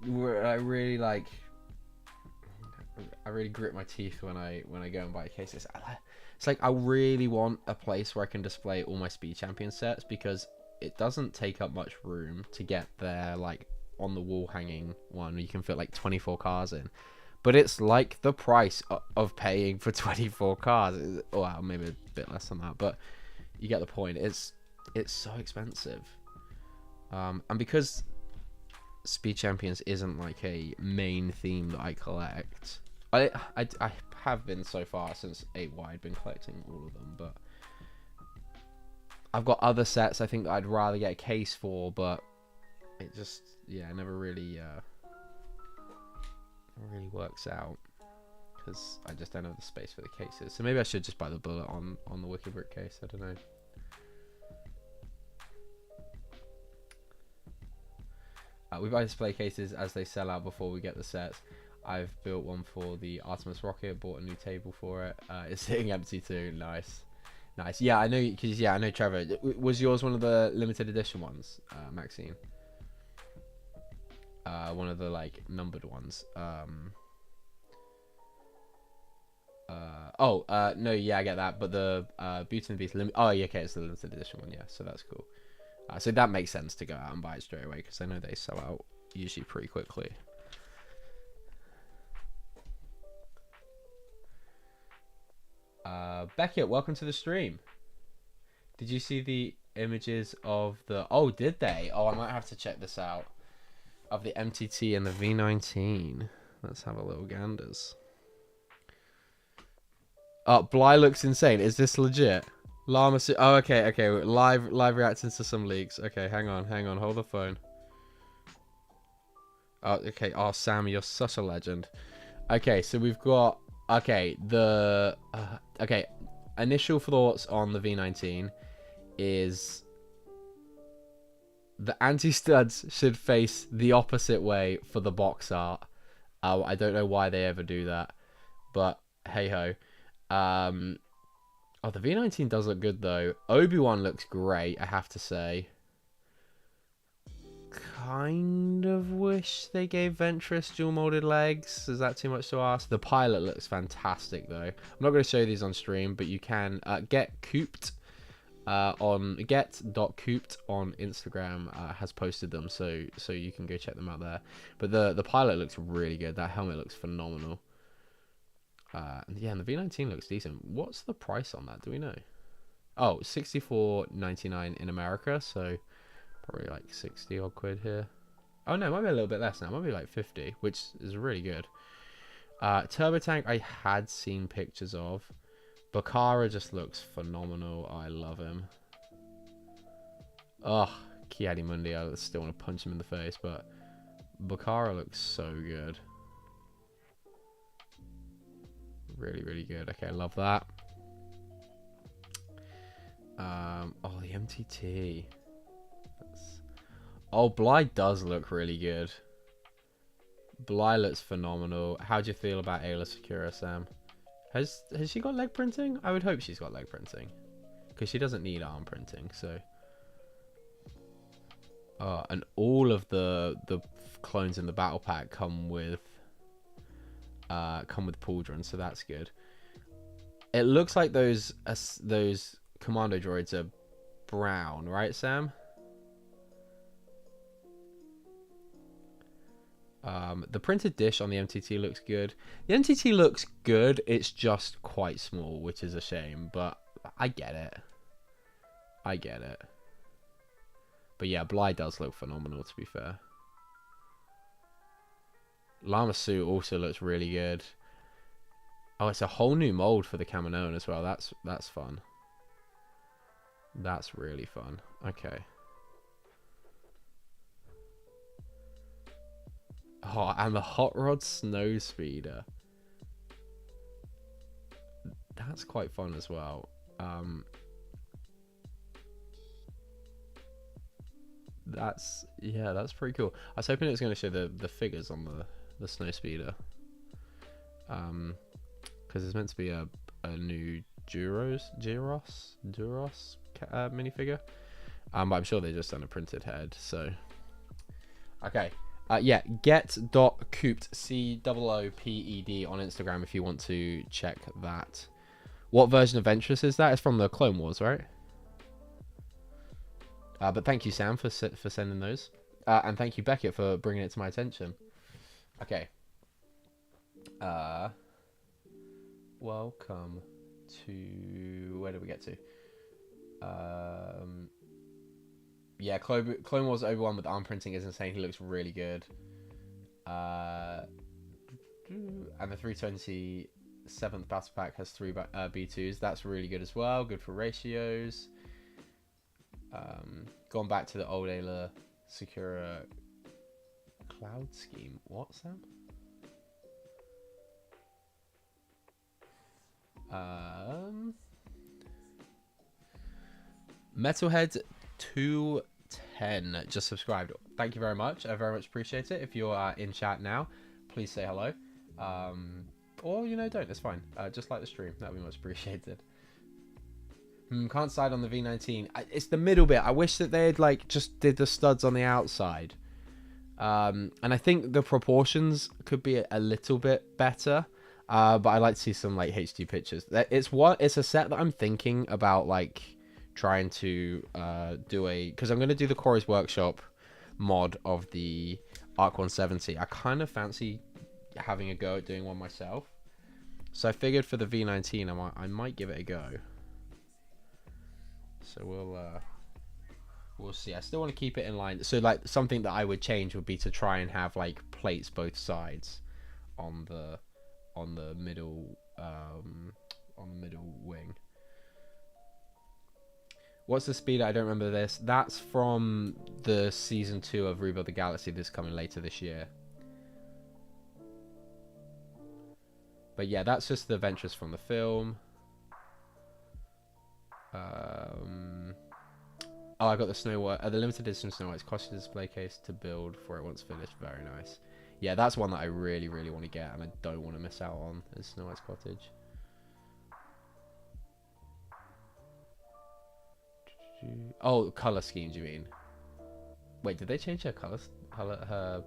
I really grit my teeth when I go and buy cases. It's like I really want a place where I can display all my Speed Champion sets, because it doesn't take up much room to get their like on the wall hanging one. You can fit like 24 cars in, but it's like the price of paying for 24 cars. Well, maybe a bit less than that, but you get the point. It's so expensive, and because Speed Champions isn't like a main theme that I collect. I have been so far since 8Y. I'd been collecting all of them, but I've got other sets I think that I'd rather get a case for, but it just, yeah, never really works out, because I just don't have the space for the cases. So maybe I should just buy the bullet on the Wicked Brick case. I don't know. We buy display cases as they sell out before we get the sets. I've built one for the Artemis rocket, bought a new table for it. It's sitting empty too. Nice. Nice. Yeah, I know, because I know Trevor. Was yours one of the limited edition ones, Maxine? One of the like numbered ones. No, yeah, I get that. But the Beauty and the Beast oh, yeah, okay, it's the limited edition one. Yeah, so that's cool. So that makes sense to go out and buy it straight away, because I know they sell out usually pretty quickly. Beckett, welcome to the stream. Did you see the images of the... Oh, did they? Oh, I might have to check this out. Of the MTT and the V19. Let's have a little ganders. Oh, Bly looks insane. Is this legit? Llama... Oh, okay. Live reacting to some leaks. Okay, hang on. Hold the phone. Oh, okay. Oh, Sam, you're such a legend. Okay, so we've got... Okay, okay, initial thoughts on the V19 is... The anti-studs should face the opposite way for the box art. I don't know why they ever do that, but hey ho. Oh, the V19 does look good though. Obi-Wan looks great, I have to say. Kind of wish they gave Ventress dual molded legs. Is that too much to ask? The pilot looks fantastic though. I'm not going to show you these on stream, but you can get cooped on get.cooped on Instagram has posted them, so you can go check them out there. But the pilot looks really good. That helmet looks phenomenal. Yeah, and the V19 looks decent. What's the price on that? Do we know? Oh, $64.99 in America, so probably like 60 odd quid here. Oh no, it might be a little bit less now. It might be like 50, which is really good. Turbo Tank I had seen pictures of. Bakara just looks phenomenal. I love him. Oh, Ki-Adi-Mundi. I still want to punch him in the face, but Bakara looks so good. Really, really good. Okay, I love that. Oh, the MTT. Oh, Bly does look really good. Bly looks phenomenal. How do you feel about Ayla Secura, Sam? Has she got leg printing? I would hope she's got leg printing, because she doesn't need arm printing. So, and all of the clones in the battle pack come with pauldrons, so that's good. It looks like those commando droids are brown, right, Sam? The printed dish on the MTT looks good. The MTT looks good. It's just quite small, which is a shame, but I get it. I get it. But yeah, Bly does look phenomenal, to be fair. Llama suit also looks really good. Oh, it's a whole new mold for the Kaminoan as well. That's fun. That's really fun. Okay. Oh, and the Hot Rod Snow Speeder. That's quite fun as well. That's pretty cool. I was hoping it was going to show the figures on the Snow Speeder. Because it's meant to be a new Duros minifigure. But I'm sure they just done a printed head. So, okay. Yeah, get.cooped, COOPED on Instagram if you want to check that. What version of Ventress is that? It's from the Clone Wars, right? But thank you, Sam, for sending those. And thank you, Beckett, for bringing it to my attention. Okay. Welcome to... Where did we get to? Yeah, Clone Wars Obi-Wan with arm printing is insane. He looks really good. And the 327th Battle Pack has 3 B2s. That's really good as well. Good for ratios. Going back to the old Ayla Secura Cloud Scheme. What, Sam? Metalhead 210 just subscribed. Thank you very much. I very much appreciate it. If you're in chat now, please say hello. Or, you know, don't. It's fine. Just like the stream. That would be much appreciated. Can't side on the V19. It's the middle bit. I wish that they had, like, just did the studs on the outside. And I think the proportions could be a little bit better. But I'd like to see some, like, HD pictures. It's a set that I'm thinking about, like, trying to do because I'm going to do the Corey's Workshop mod of the Arc 170. I kind of fancy having a go at doing one myself. So I figured for the V19, I might give it a go. So we'll see. I still want to keep it in line. So, like, something that I would change would be to try and have, like, plates both sides on the middle wing. What's the speed? I don't remember this. That's from the season 2 of Rebuild the Galaxy. This is coming later this year. But yeah, that's just the Ventress from the film. Oh, I got the Snow White, the limited edition Snow White's cost display case to build for it once finished. Very nice. Yeah, that's one that I really, really want to get, and I don't want to miss out on, is Snow White's cottage. Oh, color scheme, do you mean? Wait, did they change her her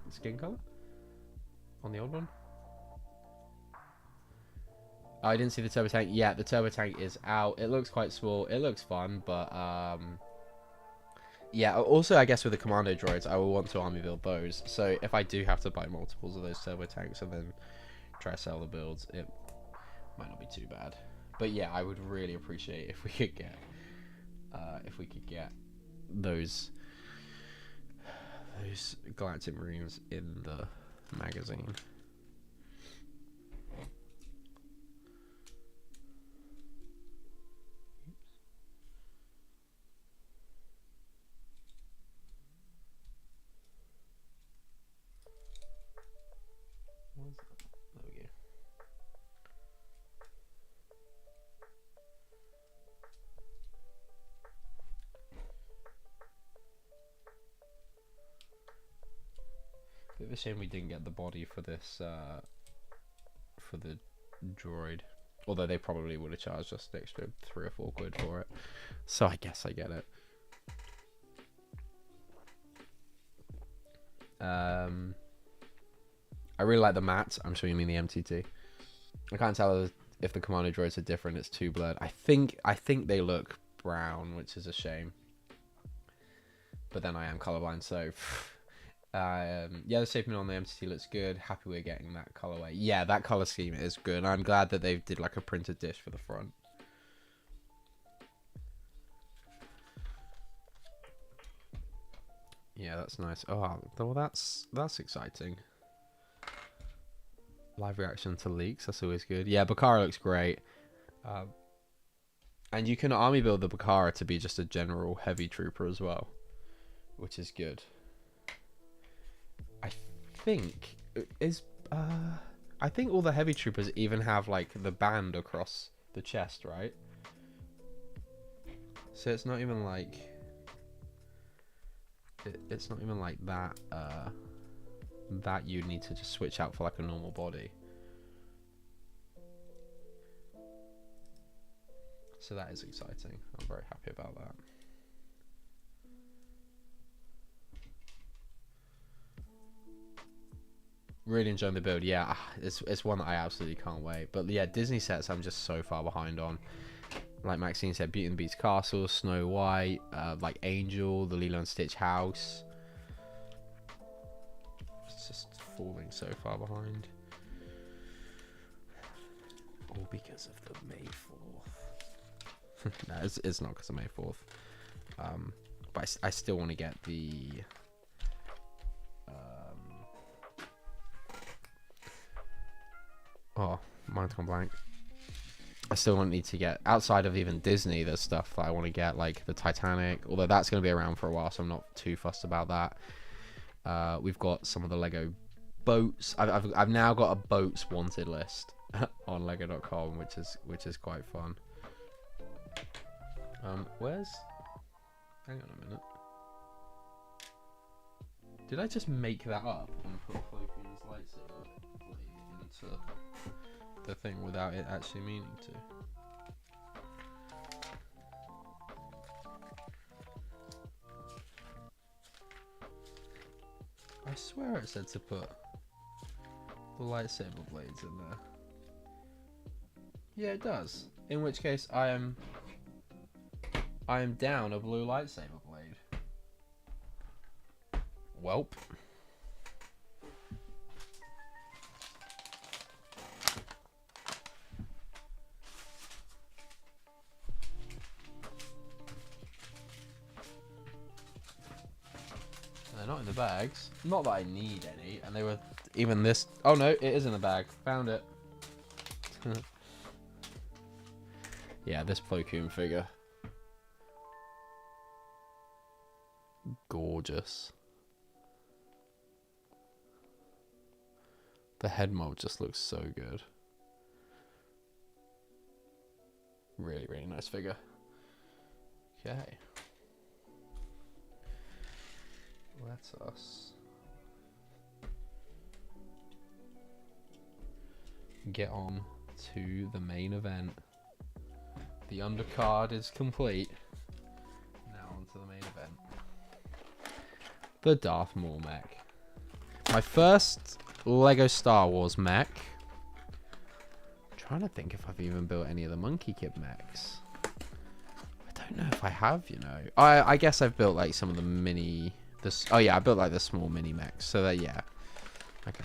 skin color on the old one? Oh, I didn't see the turbo tank. Yeah, the turbo tank is out. It looks quite small. It looks fun, but yeah. Also, I guess with the commando droids, I will want to army build those. So if I do have to buy multiples of those turbo tanks and then try to sell the builds, it might not be too bad. But yeah, I would really appreciate if we could get those Galactic Marines in the magazine. There we go. Bit of a shame we didn't get the body for this, for the droid. Although they probably would have charged us an extra 3 or 4 quid for it. So I guess I get it. I really like the mats. I'm sure you mean the MTT. I can't tell if the commando droids are different. It's too blurred. I think they look brown, which is a shame. But then I am colorblind, so yeah, the shaping on the MTT looks good. Happy we're getting that colorway. Yeah, that color scheme is good. I'm glad that they did like a printed dish for the front. Yeah, that's nice. Oh, well, that's exciting. Live reaction to leaks. That's always good. Yeah, Bakara looks great. And you can army build the Bakara to be just a general heavy trooper as well, which is good. I think I think all the heavy troopers even have like the band across the chest, right? So it's not even like it's not even like that that you need to just switch out for like a normal body. So that is exciting. I'm very happy about that. Really enjoying the build. Yeah, it's one that I absolutely can't wait. But yeah, Disney sets I'm just so far behind on. Like Maxine said, Beauty and the Beast Castle, Snow White, like Angel, the Lilo and Stitch house. It's just falling so far behind. All because of the May 4th. No, it's not because of May 4th. But I still want to get the oh, mine's gone blank. I still want need to get outside of even Disney. There's stuff that I want to get, like the Titanic, although that's going to be around for a while, so I'm not too fussed about that. We've got some of the Lego boats. I've now got a boats wanted list on Lego.com, which is quite fun. Where's? Hang on a minute. Did I just make that up and put Plo Koon's lightsaber blade into the thing without it actually meaning to? I swear it said to put the lightsaber blades in there. Yeah, it does. In which case, I am down a blue lightsaber blade. Welp. They're not in the bags. Not that I need any, and they were even this. Oh no, it is in the bag. Found it. Yeah, this Plo Koon figure. Gorgeous. The head mold just looks so good. Really, really nice figure. Okay. Let us get on to the main event. The undercard is complete. Now on to the main event. The Darth Maul mech. My first Lego Star Wars mech. I'm trying to think if I've even built any of the Monkey Kid mechs. I don't know if I have, you know. I guess I've built like some of the mini... Oh yeah, I built like the small mini mechs. So that, yeah. Okay.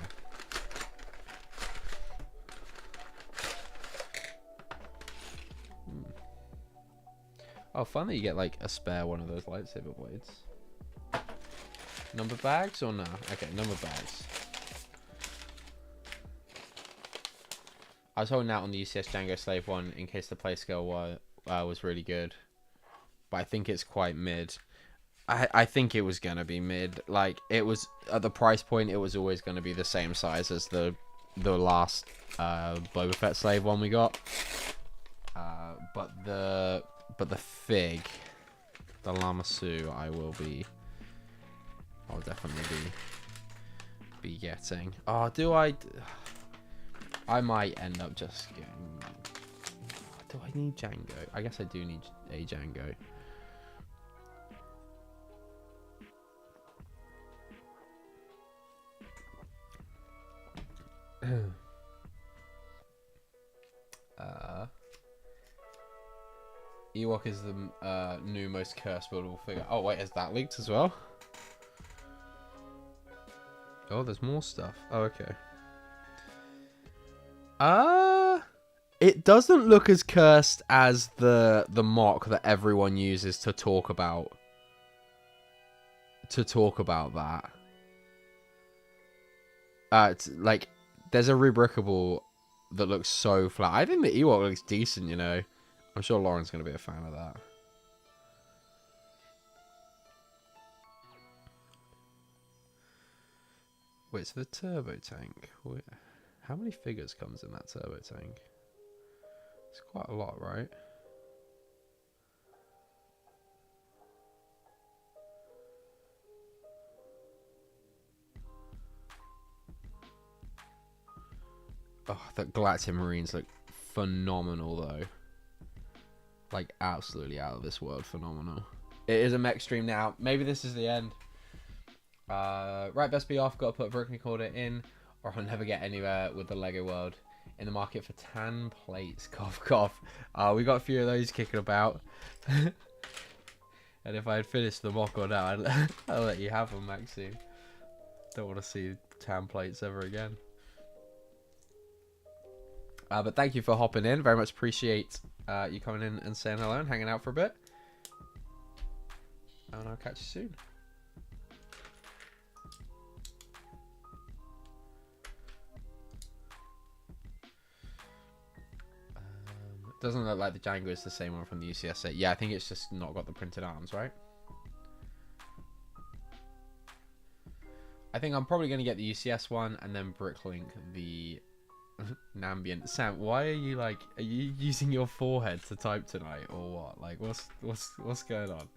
Oh, fun that you get like a spare one of those lightsaber blades. Number bags or no? Okay, number bags. I was holding out on the UCS Django Slave one in case the play scale was really good. But I think it's quite mid. I think it was going to be mid. Like, it was, at the price point, it was always going to be the same size as the last Boba Fett Slave one we got. But the Fig, the Lama Su, I'll definitely be getting. Oh, do I? I might end up just getting... Do I need Django? I guess I do need a Django. Ewok is the new most cursed buildable figure. Oh wait, is that leaked as well? Oh, there's more stuff. Oh, okay. It doesn't look as cursed as the mock that everyone uses to talk about that. It's like there's a rebrickable that looks so flat. I think the Ewok looks decent, you know. I'm sure Lauren's going to be a fan of that. Wait, so the turbo tank. Wait, how many figures comes in that turbo tank? It's quite a lot, right? Oh, the Galactic Marines look phenomenal, though. Like, absolutely out of this world phenomenal. It is a mech stream now. Maybe this is the end. Right, best be off. Got to put a broken recorder in, or I'll never get anywhere with the Lego world. In the market for tan plates. Cough, cough. We got a few of those kicking about. And if I had finished the mock or now, I'll let you have them, Maxine. Don't want to see tan plates ever again. But thank you for hopping in. Very much appreciate you coming in and saying hello and hanging out for a bit. And I'll catch you soon. Doesn't look like the Django is the same one from the UCS set. Yeah, I think it's just not got the printed arms, right? I think I'm probably going to get the UCS one and then Bricklink the Nambient. Sam, why are you using your forehead to type tonight or what? Like, what's going on?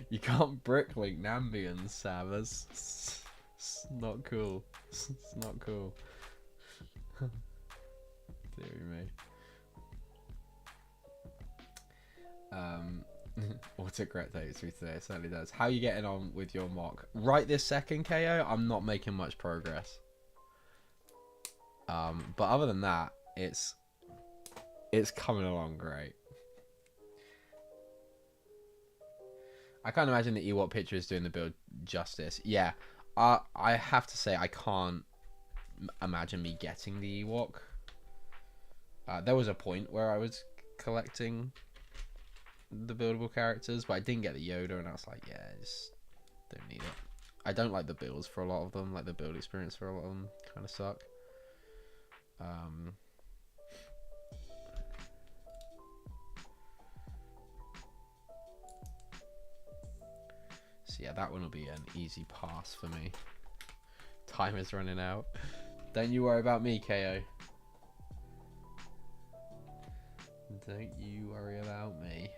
You can't Bricklink Nambians, Sam. That's not cool. It's not cool. Dear me. Autocorrect takes me today. It certainly does. How are you getting on with your mock? Right this second, KO, I'm not making much progress. But other than that, it's coming along great. I can't imagine the Ewok picture is doing the build justice. Yeah, I have to say I can't imagine me getting the Ewok. There was a point where I was collecting the buildable characters, but I didn't get the Yoda, and I was like, yeah, I just don't need it. I don't like the builds for a lot of them. Like the build experience for a lot of them kind of suck. So yeah, that one will be an easy pass for me. Time is running out. Don't you worry about me, KO. Don't you worry about me.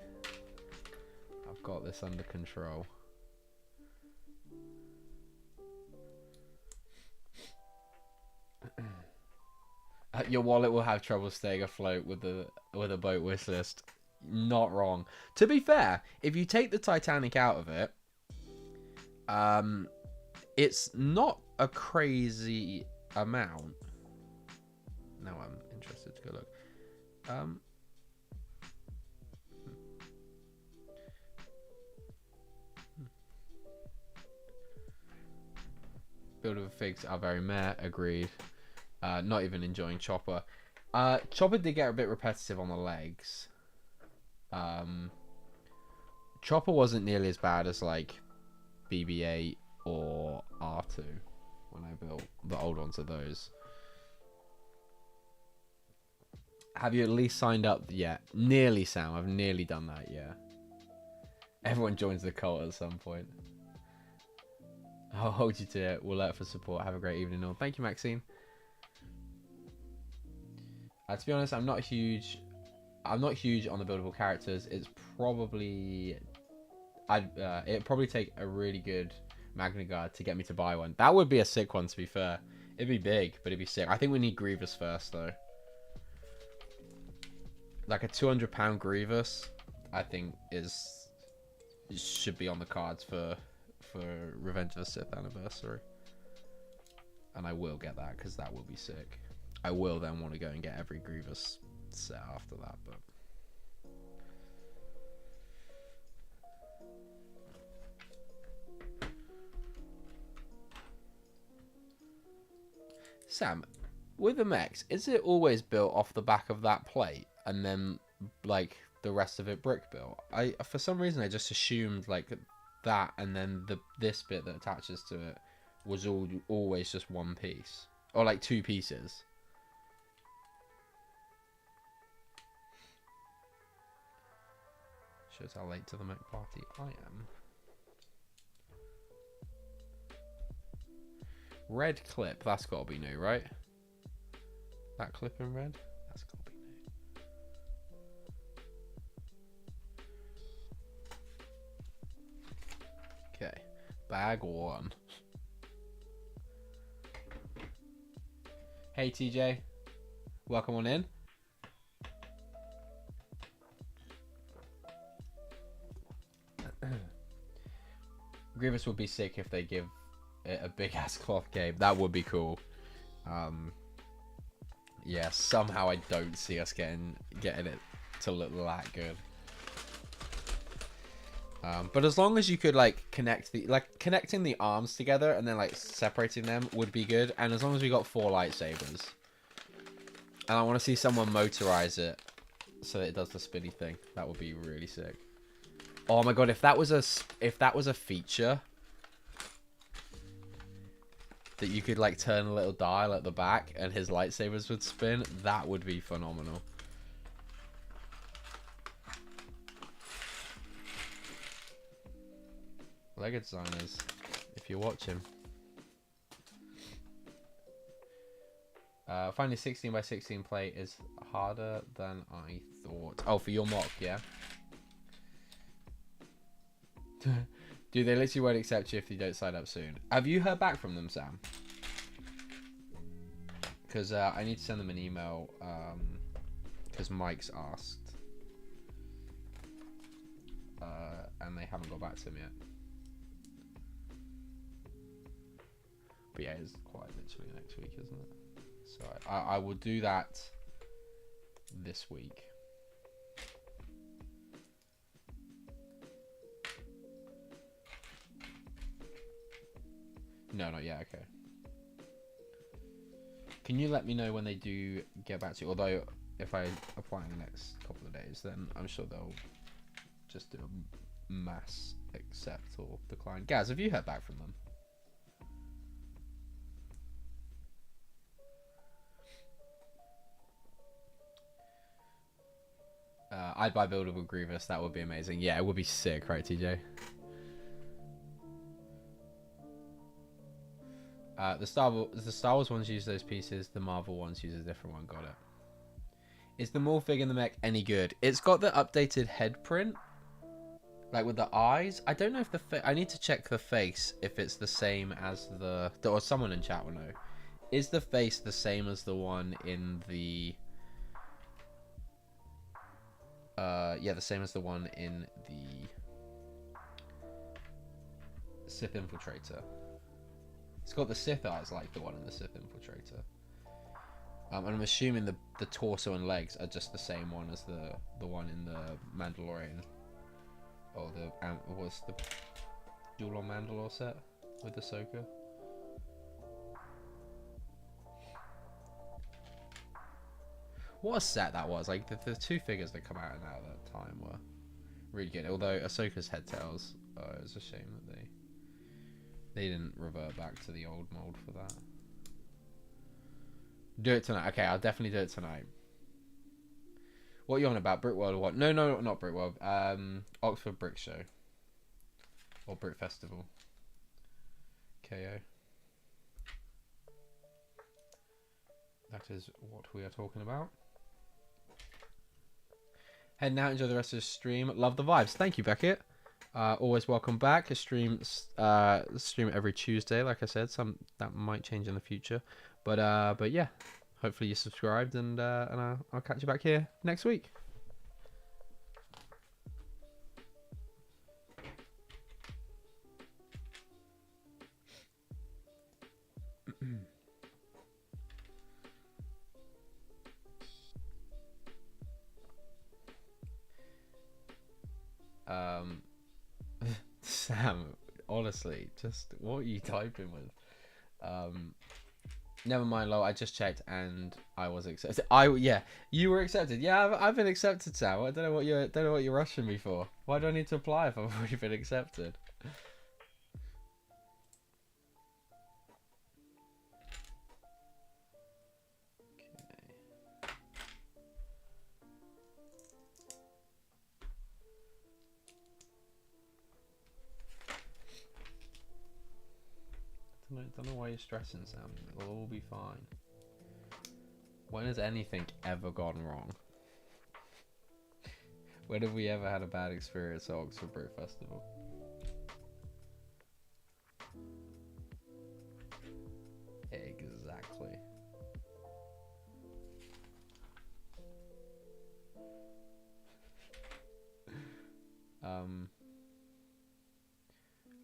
I've got this under control. Your wallet will have trouble staying afloat with a boat wish list. Not wrong. To be fair, if you take the Titanic out of it, it's not a crazy amount. Now I'm interested to go look. Build of Figs are very meh. Agreed. Not even enjoying Chopper. Chopper did get a bit repetitive on the legs. Chopper wasn't nearly as bad as like BB-8 or R2 when I built the old ones of those. Have you at least signed up yet? Nearly, Sam. I've nearly done that, yeah. Everyone joins the cult at some point. I'll hold you to it. We'll let for support. Have a great evening all. Thank you, Maxine. To be honest, I'm not huge on the buildable characters. It's probably it'd probably take a really good Magna Guard to get me to buy one. That would be a sick one, to be fair. It'd be big, but it'd be sick. I think we need Grievous first, though. Like a £200 Grievous, I think should be on the cards for Revenge of the Sith Anniversary. And I will get that because that will be sick. I will then want to go and get every Grievous set after that, but Sam, with the mechs, is it always built off the back of that plate and then like the rest of it brick built? For some reason I just assumed like that and then this bit that attaches to it was always just one piece or like two pieces. Shows how late to the mech party I am. Red clip, that's got to be new, right? That clip in red, that's got to be new. Okay, bag one. Hey TJ, welcome on in. Grievous would be sick if they give it a big ass cloth game. That would be cool. Yeah, somehow I don't see us getting it to look that good. But as long as you could like connecting the arms together and then like separating them would be good. And as long as we got 4 lightsabers, and I want to see someone motorize it so that it does the spinny thing, that would be really sick. Oh my god, if that was a feature that you could like turn a little dial at the back and his lightsabers would spin, that would be phenomenal. Lego designers, if you're watching, finding 16x16 plate is harder than I thought. Oh, for your mock, yeah. Dude, they literally won't accept you if you don't sign up soon. Have you heard back from them, Sam? Because I need to send them an email. Because Mike's asked. And they haven't got back to him yet. But yeah, it's quite literally next week, isn't it? So I will do that this week. No, not yet. Okay. Can you let me know when they do get back to you? Although, if I apply in the next couple of days, then I'm sure they'll just do a mass accept or decline. Gaz, have you heard back from them? I'd buy buildable Grievous. That would be amazing. Yeah, it would be sick, right, TJ? The Star Wars ones use those pieces. The Marvel ones use a different one. Got it. Is the Morphig in the mech any good? It's got the updated head print, like with the eyes. I don't know if the I need to check the face if it's the same as or someone in chat will know. Is the face the same as the one in the? Yeah, the same as the one in the Sith Infiltrator. It's got the Sith eyes like the one in the Sith Infiltrator. And I'm assuming the torso and legs are just the same one as the one in the Mandalorian. Or what's the Duel on Mandalore set with Ahsoka? What a set that was! Like the two figures that come out now at that time were really good. Although Ahsoka's head tails, it was a shame that they didn't revert back to the old mold for that. Do it tonight. Okay, I'll definitely do it tonight. What are you on about? Brickworld or what? No, not Brickworld. Oxford Brick Show. Or Brick Festival. KO. That is what we are talking about. Head now, enjoy the rest of the stream. Love the vibes. Thank you, Beckett. Always welcome back. A stream every Tuesday, like I said. That might change in the future. But yeah. Hopefully you subscribed, and I'll catch you back here next week. Sam, honestly, just what are you typing with? Never mind, Lo. I just checked and I was accepted. You were accepted. Yeah, I've been accepted, Sam. I don't know what you're rushing me for. Why do I need to apply if I've already been accepted? Don't know why you're stressing, Sam. It'll all be fine. When has anything ever gone wrong? When have we ever had a bad experience at Oxford Brick Festival? Exactly.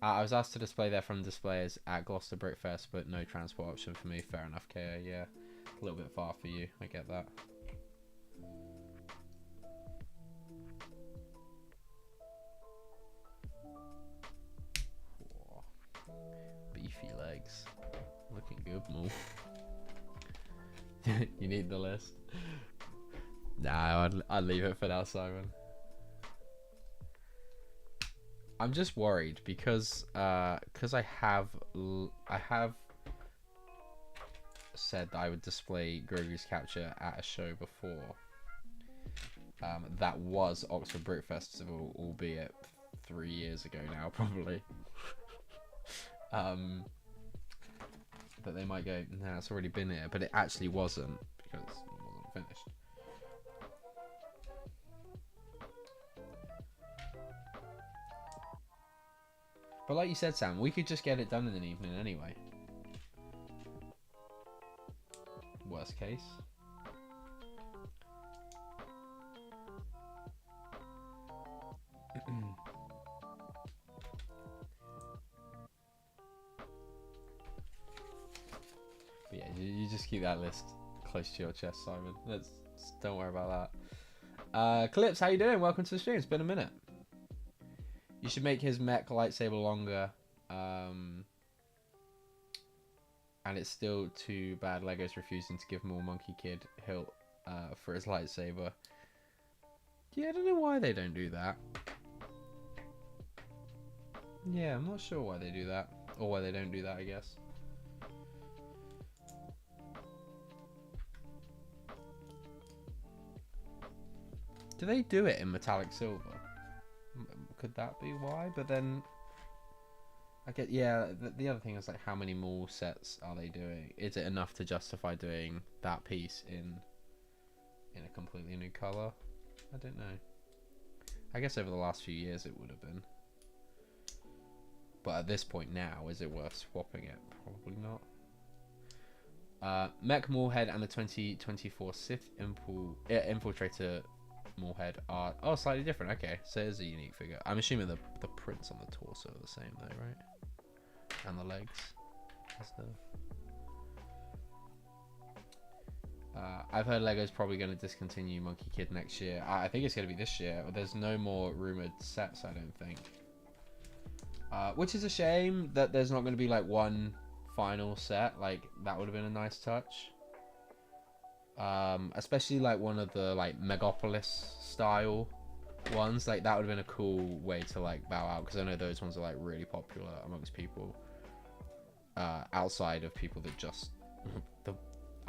I was asked to display there from displays at Gloucester Brickfest, but no transport option for me. Fair enough, KO. Yeah, a little bit far for you. I get that. Whoa. Beefy legs. Looking good, Mo. You need the list? Nah, I'd leave it for now, Simon. I'm just worried because I have said that I would display Grogu's capture at a show before. That was Oxford Brick Festival, albeit 3 years ago now, probably. That they might go, nah, it's already been here, but it actually wasn't because it wasn't finished. But like you said, Sam, we could just get it done in an evening anyway. Worst case. But yeah, you just keep that list close to your chest, Simon. Don't worry about that. Clips, how you doing? Welcome to the stream. It's been a minute. You should make his mech lightsaber longer. And it's still too bad Lego's refusing to give more Monkey Kid hilt for his lightsaber. Yeah, I don't know why they don't do that. Yeah, I'm not sure why they do that. Or why they don't do that, I guess. Do they do it in metallic silver? Could that be why? But then I get, yeah, the other thing is like how many more sets are they doing? Is it enough to justify doing that piece in in a completely new color. I don't know. I guess over the last few years it would have been. But at this point now, is it worth swapping it? Probably not. Mech Moorhead and the 2024 Sith Infiltrator Moorhead are slightly different. Okay, so it is a unique figure. I'm assuming the prints on the torso are the same though, right? And the legs. I've heard Lego's probably going to discontinue Monkey Kid next year. I think it's going to be this year. There's no more rumored sets, I don't think. Which is a shame that there's not going to be like one final set. Like that would have been a nice touch. Especially like one of the like Megapolis style ones. Like that would have been a cool way to like bow out, because I know those ones are like really popular amongst people. Outside of people that just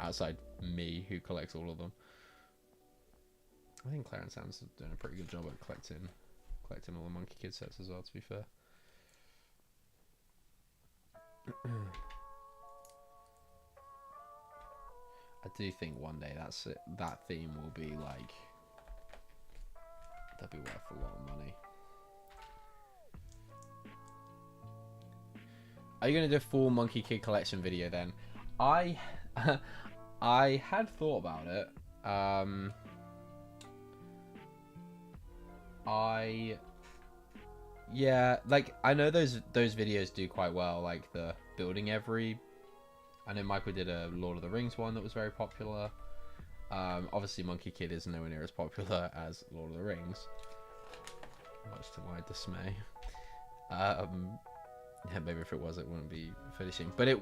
outside me who collects all of them. I think Clarence Sam's doing a pretty good job at collecting all the Monkey Kid sets as well, to be fair. I do think one day that theme will be like, they'll be worth a lot of money. Are you gonna do a full Monkey Kid collection video then? I had thought about it. Yeah, like I know those videos do quite well, like the building every. I know Michael did a Lord of the Rings one that was very popular. Obviously Monkey Kid is nowhere near as popular as Lord of the Rings, much to my dismay. Yeah, maybe if it was, it wouldn't be finishing. But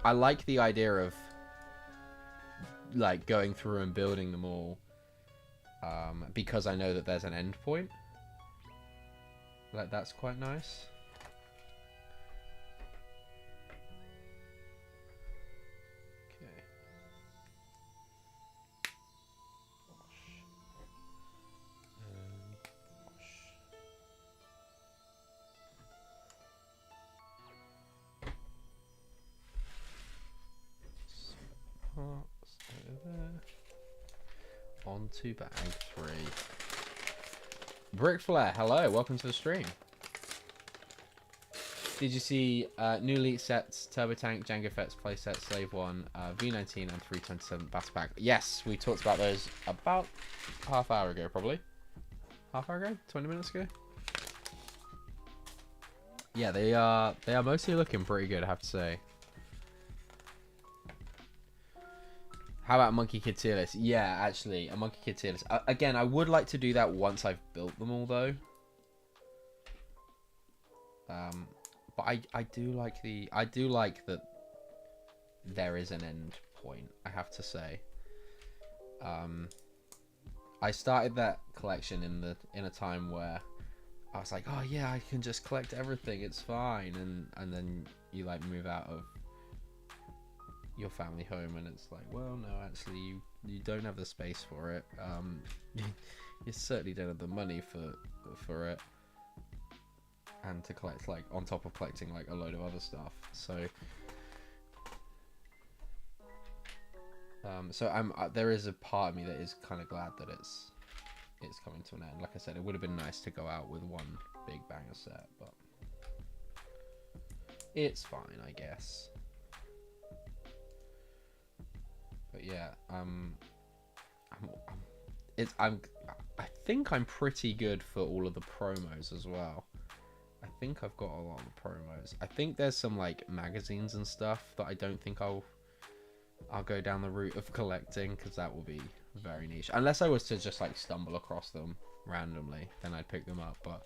I like the idea of like going through and building them all, because I know that there's an end point. Like that's quite nice. Okay. Parts over there. On to bag 3. Brick Flare, hello, welcome to the stream. Did you see new Elite sets, Turbo Tank, Jango Fett's playset, Slave 1, V19 and 327 Battle Pack? Yes, we talked about those about half hour ago, probably. Half hour ago? 20 minutes ago? Yeah, they are mostly looking pretty good, I have to say. How about Monkey Kid tier list? Yeah, actually, a Monkey Kid tier list. Again, I would like to do that once I've built them all, though. But I do like that there is an end point, I have to say. I started that collection in a time where I was like, oh yeah, I can just collect everything, it's fine, and then you like move out of your family home and it's like, well no, actually you don't have the space for it. You certainly don't have the money for it, and to collect, like, on top of collecting like a load of other stuff. So there is a part of me that is kind of glad that it's coming to an end. Like I said, it would have been nice to go out with one big banger set, but it's fine, I guess. But yeah, I think I'm pretty good for all of the promos as well. I think I've got a lot of the promos. I think there's some like magazines and stuff that I don't think I'll go down the route of collecting, because that will be very niche. Unless I was to just like stumble across them randomly, then I'd pick them up. But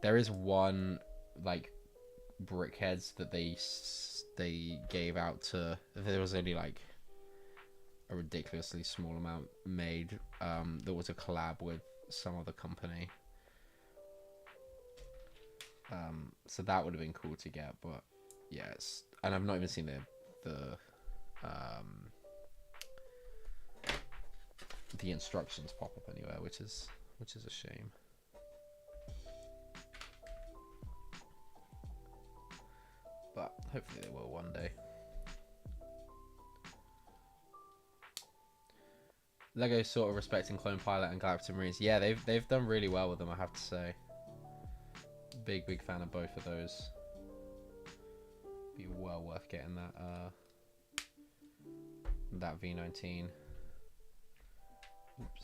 there is one like Brickheads that they gave out to. There was only like a ridiculously small amount made. There was a collab with some other company. So that would have been cool to get, but yeah, and I've not even seen the instructions pop up anywhere, which is a shame. But hopefully they will one day. Lego sort of respecting Clone Pilot and Galactic Marines. Yeah, they've done really well with them, I have to say. Big fan of both of those. Be well worth getting that V19. Oops.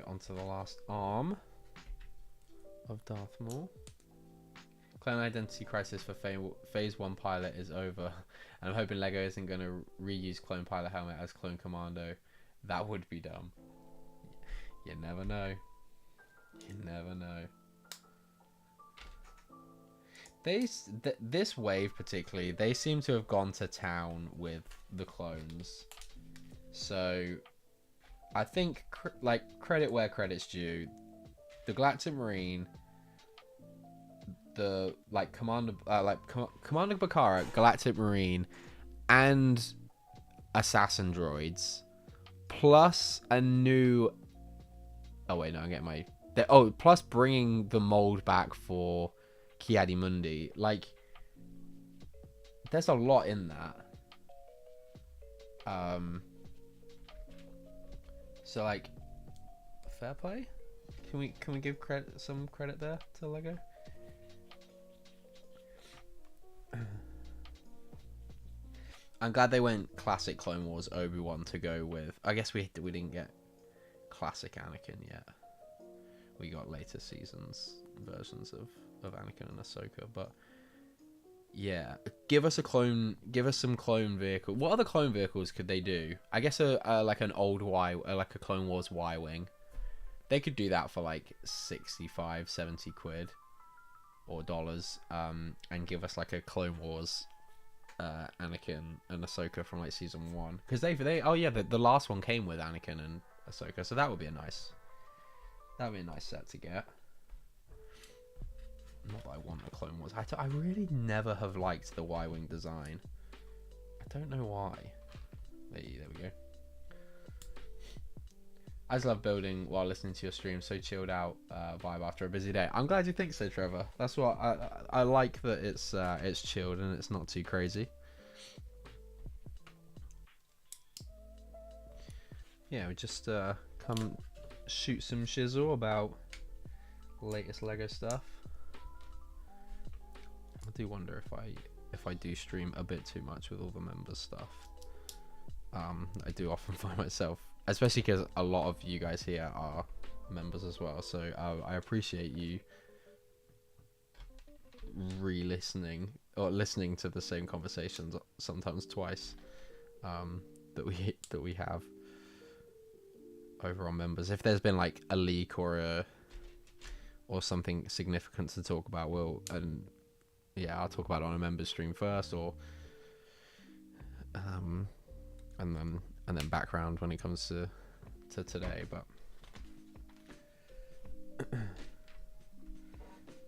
Onto the last arm of Darth Maul. Clone Identity Crisis for Phase 1 Pilot is over, and I'm hoping Lego isn't going to reuse Clone Pilot helmet as Clone Commando. That would be dumb. You never know. You never know. This wave particularly, they seem to have gone to town with the clones. So I think, like, credit where credit's due. The Galactic Marine, the Commander Bakara, Galactic Marine, and Assassin droids, plus a new. Oh wait, no, I'm getting my. Plus bringing the mold back for Ki-Adi-Mundi. Like, there's a lot in that. So like, fair play. Can we give some credit there to Lego? I'm glad they went classic Clone Wars Obi-Wan to go with. I guess we didn't get classic Anakin yet. We got later seasons versions of Anakin and Ahsoka, but yeah, give us some clone vehicle. What other clone vehicles could they do? I guess like an old like a Clone Wars Y-wing. They could do that for like 65, 70 quid or dollars, and give us like a Clone Wars Anakin and Ahsoka from like season 1, because the last one came with Anakin and Ahsoka, so that would be a nice set to get. Not that I want a Clone Wars. I really never have liked the Y-wing design. I don't know why. There we go. I just love building while listening to your stream. So chilled out vibe after a busy day. I'm glad you think so, Trevor. That's what I like, that it's chilled and it's not too crazy. Yeah, we just come shoot some shizzle about latest Lego stuff. I do wonder if I do stream a bit too much with all the members stuff. I do often find myself, especially because a lot of you guys here are members as well, so I appreciate you re-listening or listening to the same conversations sometimes twice, that we have over on members. If there's been like a leak or something significant to talk about, I'll talk about it on a members stream first, or and then background when it comes to today.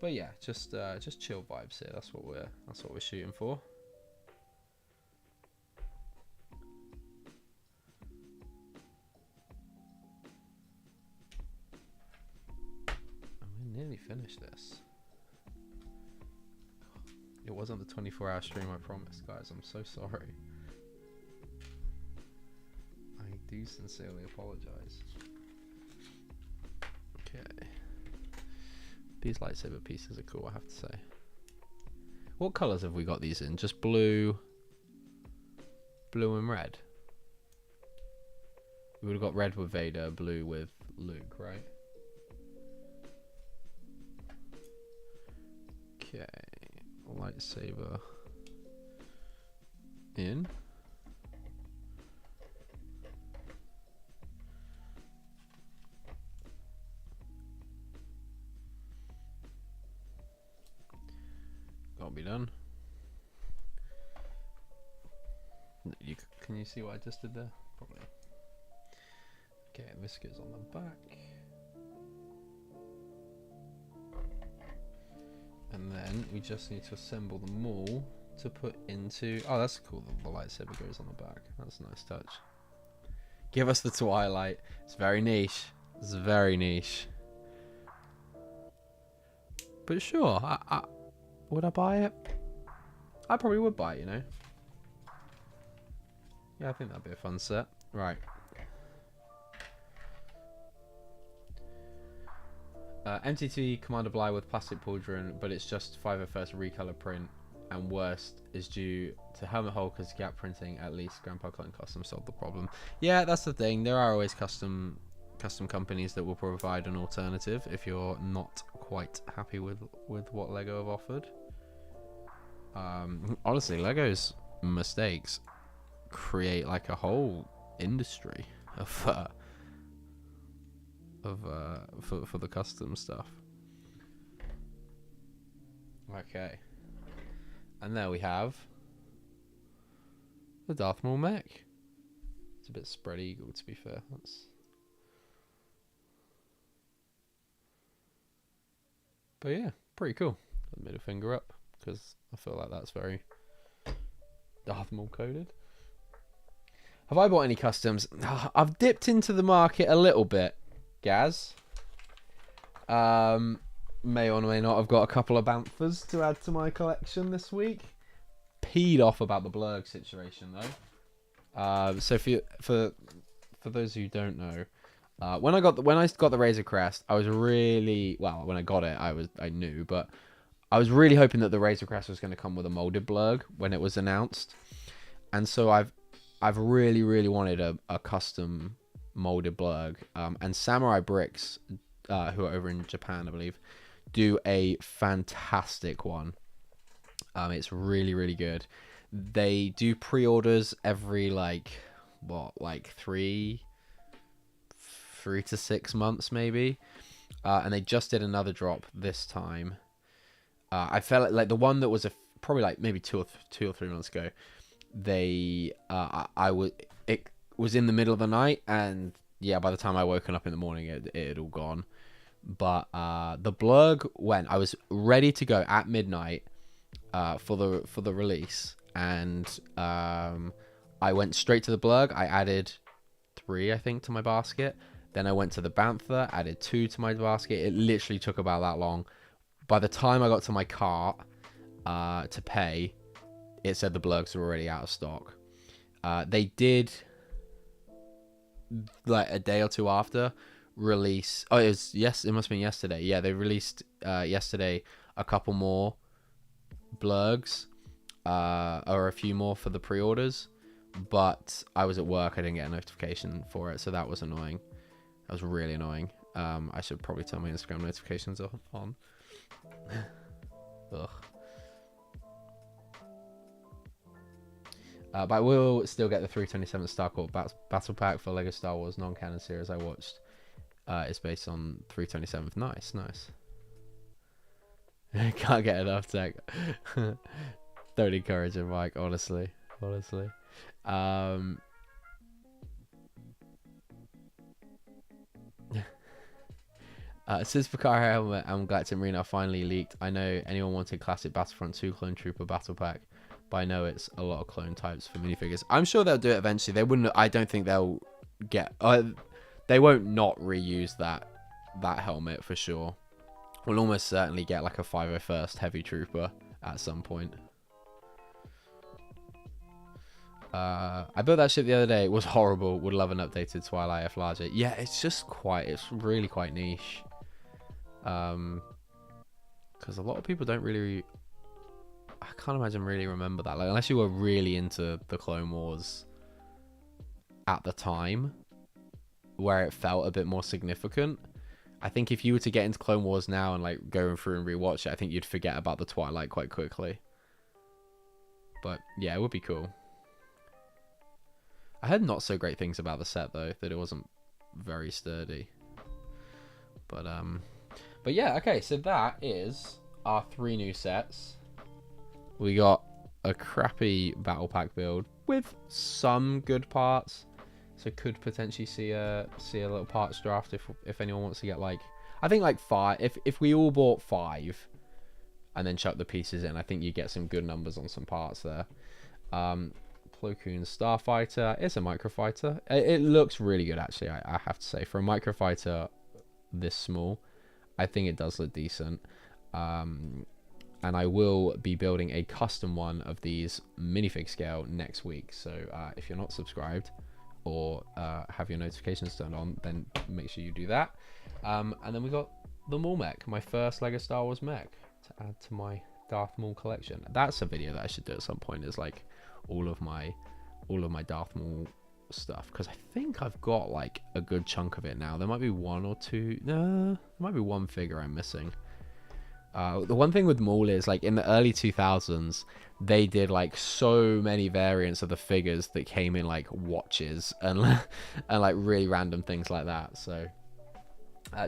But yeah, just chill vibes here. That's what we're shooting for. And we nearly finished this. It wasn't the 24-hour stream, I promise, guys. I'm so sorry. I do sincerely apologize. Okay. These lightsaber pieces are cool, I have to say. What colors have we got these in? Just blue and red. We would have got red with Vader, blue with Luke, right? Okay. Lightsaber in. Gotta be done. Can you see what I just did there? Probably. Okay, whiskers on the back. And And then we just need to assemble them all to put into... Oh, that's cool. The lightsaber goes on the back. That's a nice touch. Give us the Twilight. It's very niche. It's very niche. But sure, would I buy it? I probably would buy it, you know. Yeah, I think that'd be a fun set. Right. MTT Commander Bly with plastic pauldron, but it's just 501st recolor print, and worst is due to helmet hole because gap printing. At least Grandpa Clone Custom solved the problem. Yeah, that's the thing. There are always custom companies that will provide an alternative if you're not quite happy with what Lego have offered. Honestly, Lego's mistakes create like a whole industry of for the custom stuff. Okay, and there we have the Darth Maul mech. It's a bit spread eagle, to be fair. But yeah, pretty cool. Middle finger up because I feel like that's very Darth Maul coded. Have I bought any customs? I've dipped into the market a little bit, Gaz. May or may not have got a couple of Banthas to add to my collection this week. Peed off about the Blurg situation though. So for those who don't know, when I got the Razor Crest, I was really when I got it, I knew, but I was really hoping that the Razor Crest was going to come with a molded Blurg when it was announced, and so I've really wanted a custom molded Blurg, and Samurai Bricks, who are over in Japan, I believe, do a fantastic one. It's really good. They do pre-orders every three to 6 months maybe, and they just did another drop this time. I felt like the one that was probably like maybe 2 or 3 months ago. It was in the middle of the night, and yeah, by the time I woken up in the morning, it had all gone. But the Blurg went. I was ready to go at midnight for the release, and I went straight to the Blurg. I added 3, I think, to my basket. Then I went to the Bantha, added 2 to my basket. It literally took about that long. By the time I got to my cart to pay, it said the Blurgs were already out of stock. They did, like a day or two after, release... Oh, it must have been yesterday. Yeah, they released yesterday a couple more Blurgs, or a few more for the pre-orders. But I was at work. I didn't get a notification for it, so that was annoying. That was really annoying. I should probably turn my Instagram notifications on. Ugh. But I will still get the 327 Starcore Battle Pack for LEGO Star Wars non-canon series I watched. It's based on 327. Nice. Can't get enough tech. Don't encourage him, Mike, honestly. Since Bakar Helmet and Galactic Marine are finally leaked, I know anyone wanted classic Battlefront 2 Clone Trooper Battle Pack, but I know it's a lot of clone types for minifigures. I'm sure they'll do it eventually. They wouldn't. I don't think they'll get. They won't not reuse that helmet for sure. We'll almost certainly get like a 501st Heavy Trooper at some point. I built that ship the other day. It was horrible. Would love an updated Twilight F larger. Yeah, it's really quite niche. Because a lot of people don't really... I can't imagine really remember that. Like, unless you were really into the Clone Wars at the time, where it felt a bit more significant. I think if you were to get into Clone Wars now and like go through and rewatch it, I think you'd forget about the Twilight quite quickly. But yeah, it would be cool. I heard not so great things about the set though, that it wasn't very sturdy. But yeah, okay, so that is our 3 new sets. We got a crappy battle pack build with some good parts, so could potentially see a little parts draft if anyone wants to get like, I think like 5. If we all bought 5, and then chuck the pieces in. I think you get some good numbers on some parts there. Plo Koon Starfighter. It's a microfighter. It looks really good, actually, I have to say. For a microfighter this small, I think it does look decent. And I will be building a custom one of these minifig scale next week. So if you're not subscribed or have your notifications turned on, then make sure you do that. And then we got the Maul mech, my first Lego Star Wars mech, to add to my Darth Maul collection. That's a video that I should do at some point, is like all of my Darth Maul stuff, because I think I've got like a good chunk of it now. There might be one or two, no, there might be one figure I'm missing. The one thing with Maul is, like, in the early 2000s, they did like so many variants of the figures that came in like watches and and like really random things like that. So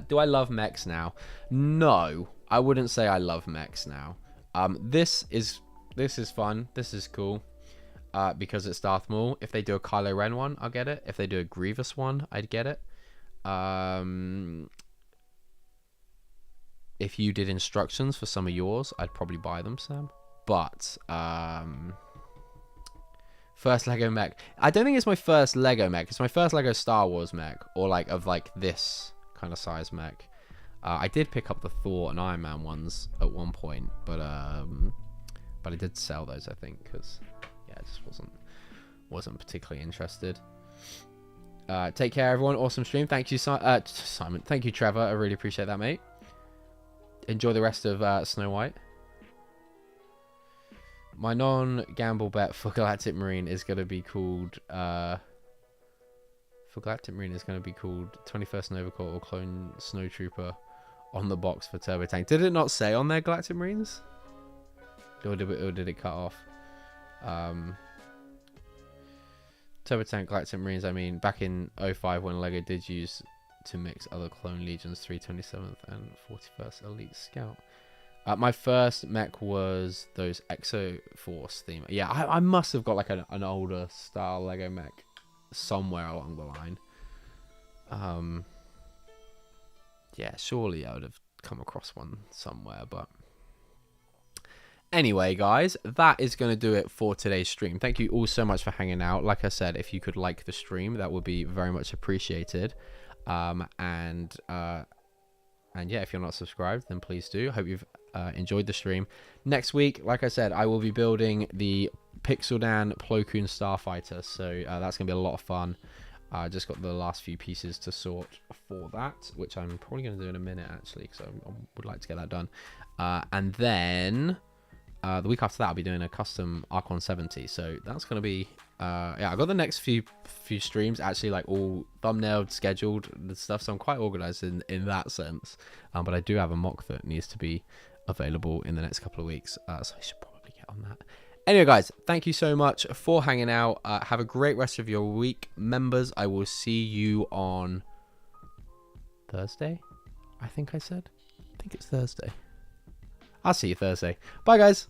do I love mechs now? No, I wouldn't say I love mechs now. This is fun, this is cool. Because it's Darth Maul. If they do a Kylo Ren one, I'll get it. If they do a Grievous one, I'd get it. If you did instructions for some of yours, I'd probably buy them, Sam. But first Lego mech. I don't think it's my first Lego mech. It's my first Lego Star Wars mech, or like of like this kind of size mech. I did pick up the Thor and Iron Man ones at one point, but I did sell those, I think, because yeah, I just wasn't particularly interested. Take care, everyone. Awesome stream. Thank you, Simon. Thank you, Trevor. I really appreciate that, mate. Enjoy the rest of Snow White. My non-gamble bet for Galactic Marine is going to be called 21st Nova Corps or Clone Snowtrooper on the box for Turbo Tank. Did it not say on there Galactic Marines? Or did it cut off? Turbo Tank Galactic Marines, I mean, back in 05 when LEGO did use to mix other Clone Legions, 327th and 41st Elite Scout. My first mech was those Exo Force theme. Yeah, I must have got like an older style LEGO mech somewhere along the line. Yeah, surely I would have come across one somewhere, but anyway, guys, that is going to do it for today's stream. Thank you all so much for hanging out. Like I said, if you could like the stream, that would be very much appreciated. And yeah, if you're not subscribed, then please do. Hope you've enjoyed the stream. Next week, like I said, I will be building the Pixel Dan Plo Koon Starfighter, so that's going to be a lot of fun. I just got the last few pieces to sort for that, which I'm probably going to do in a minute, actually, because I would like to get that done. And then the week after that, I'll be doing a custom Archon 70. So that's going to be, yeah, I got the next few streams actually like all thumbnailed, scheduled and stuff. So I'm quite organized in that sense. But I do have a mock that needs to be available in the next couple of weeks. So I should probably get on that. Anyway, guys, thank you so much for hanging out. Have a great rest of your week. Members, I will see you on Thursday. I think I said. I think it's Thursday. I'll see you Thursday. Bye, guys.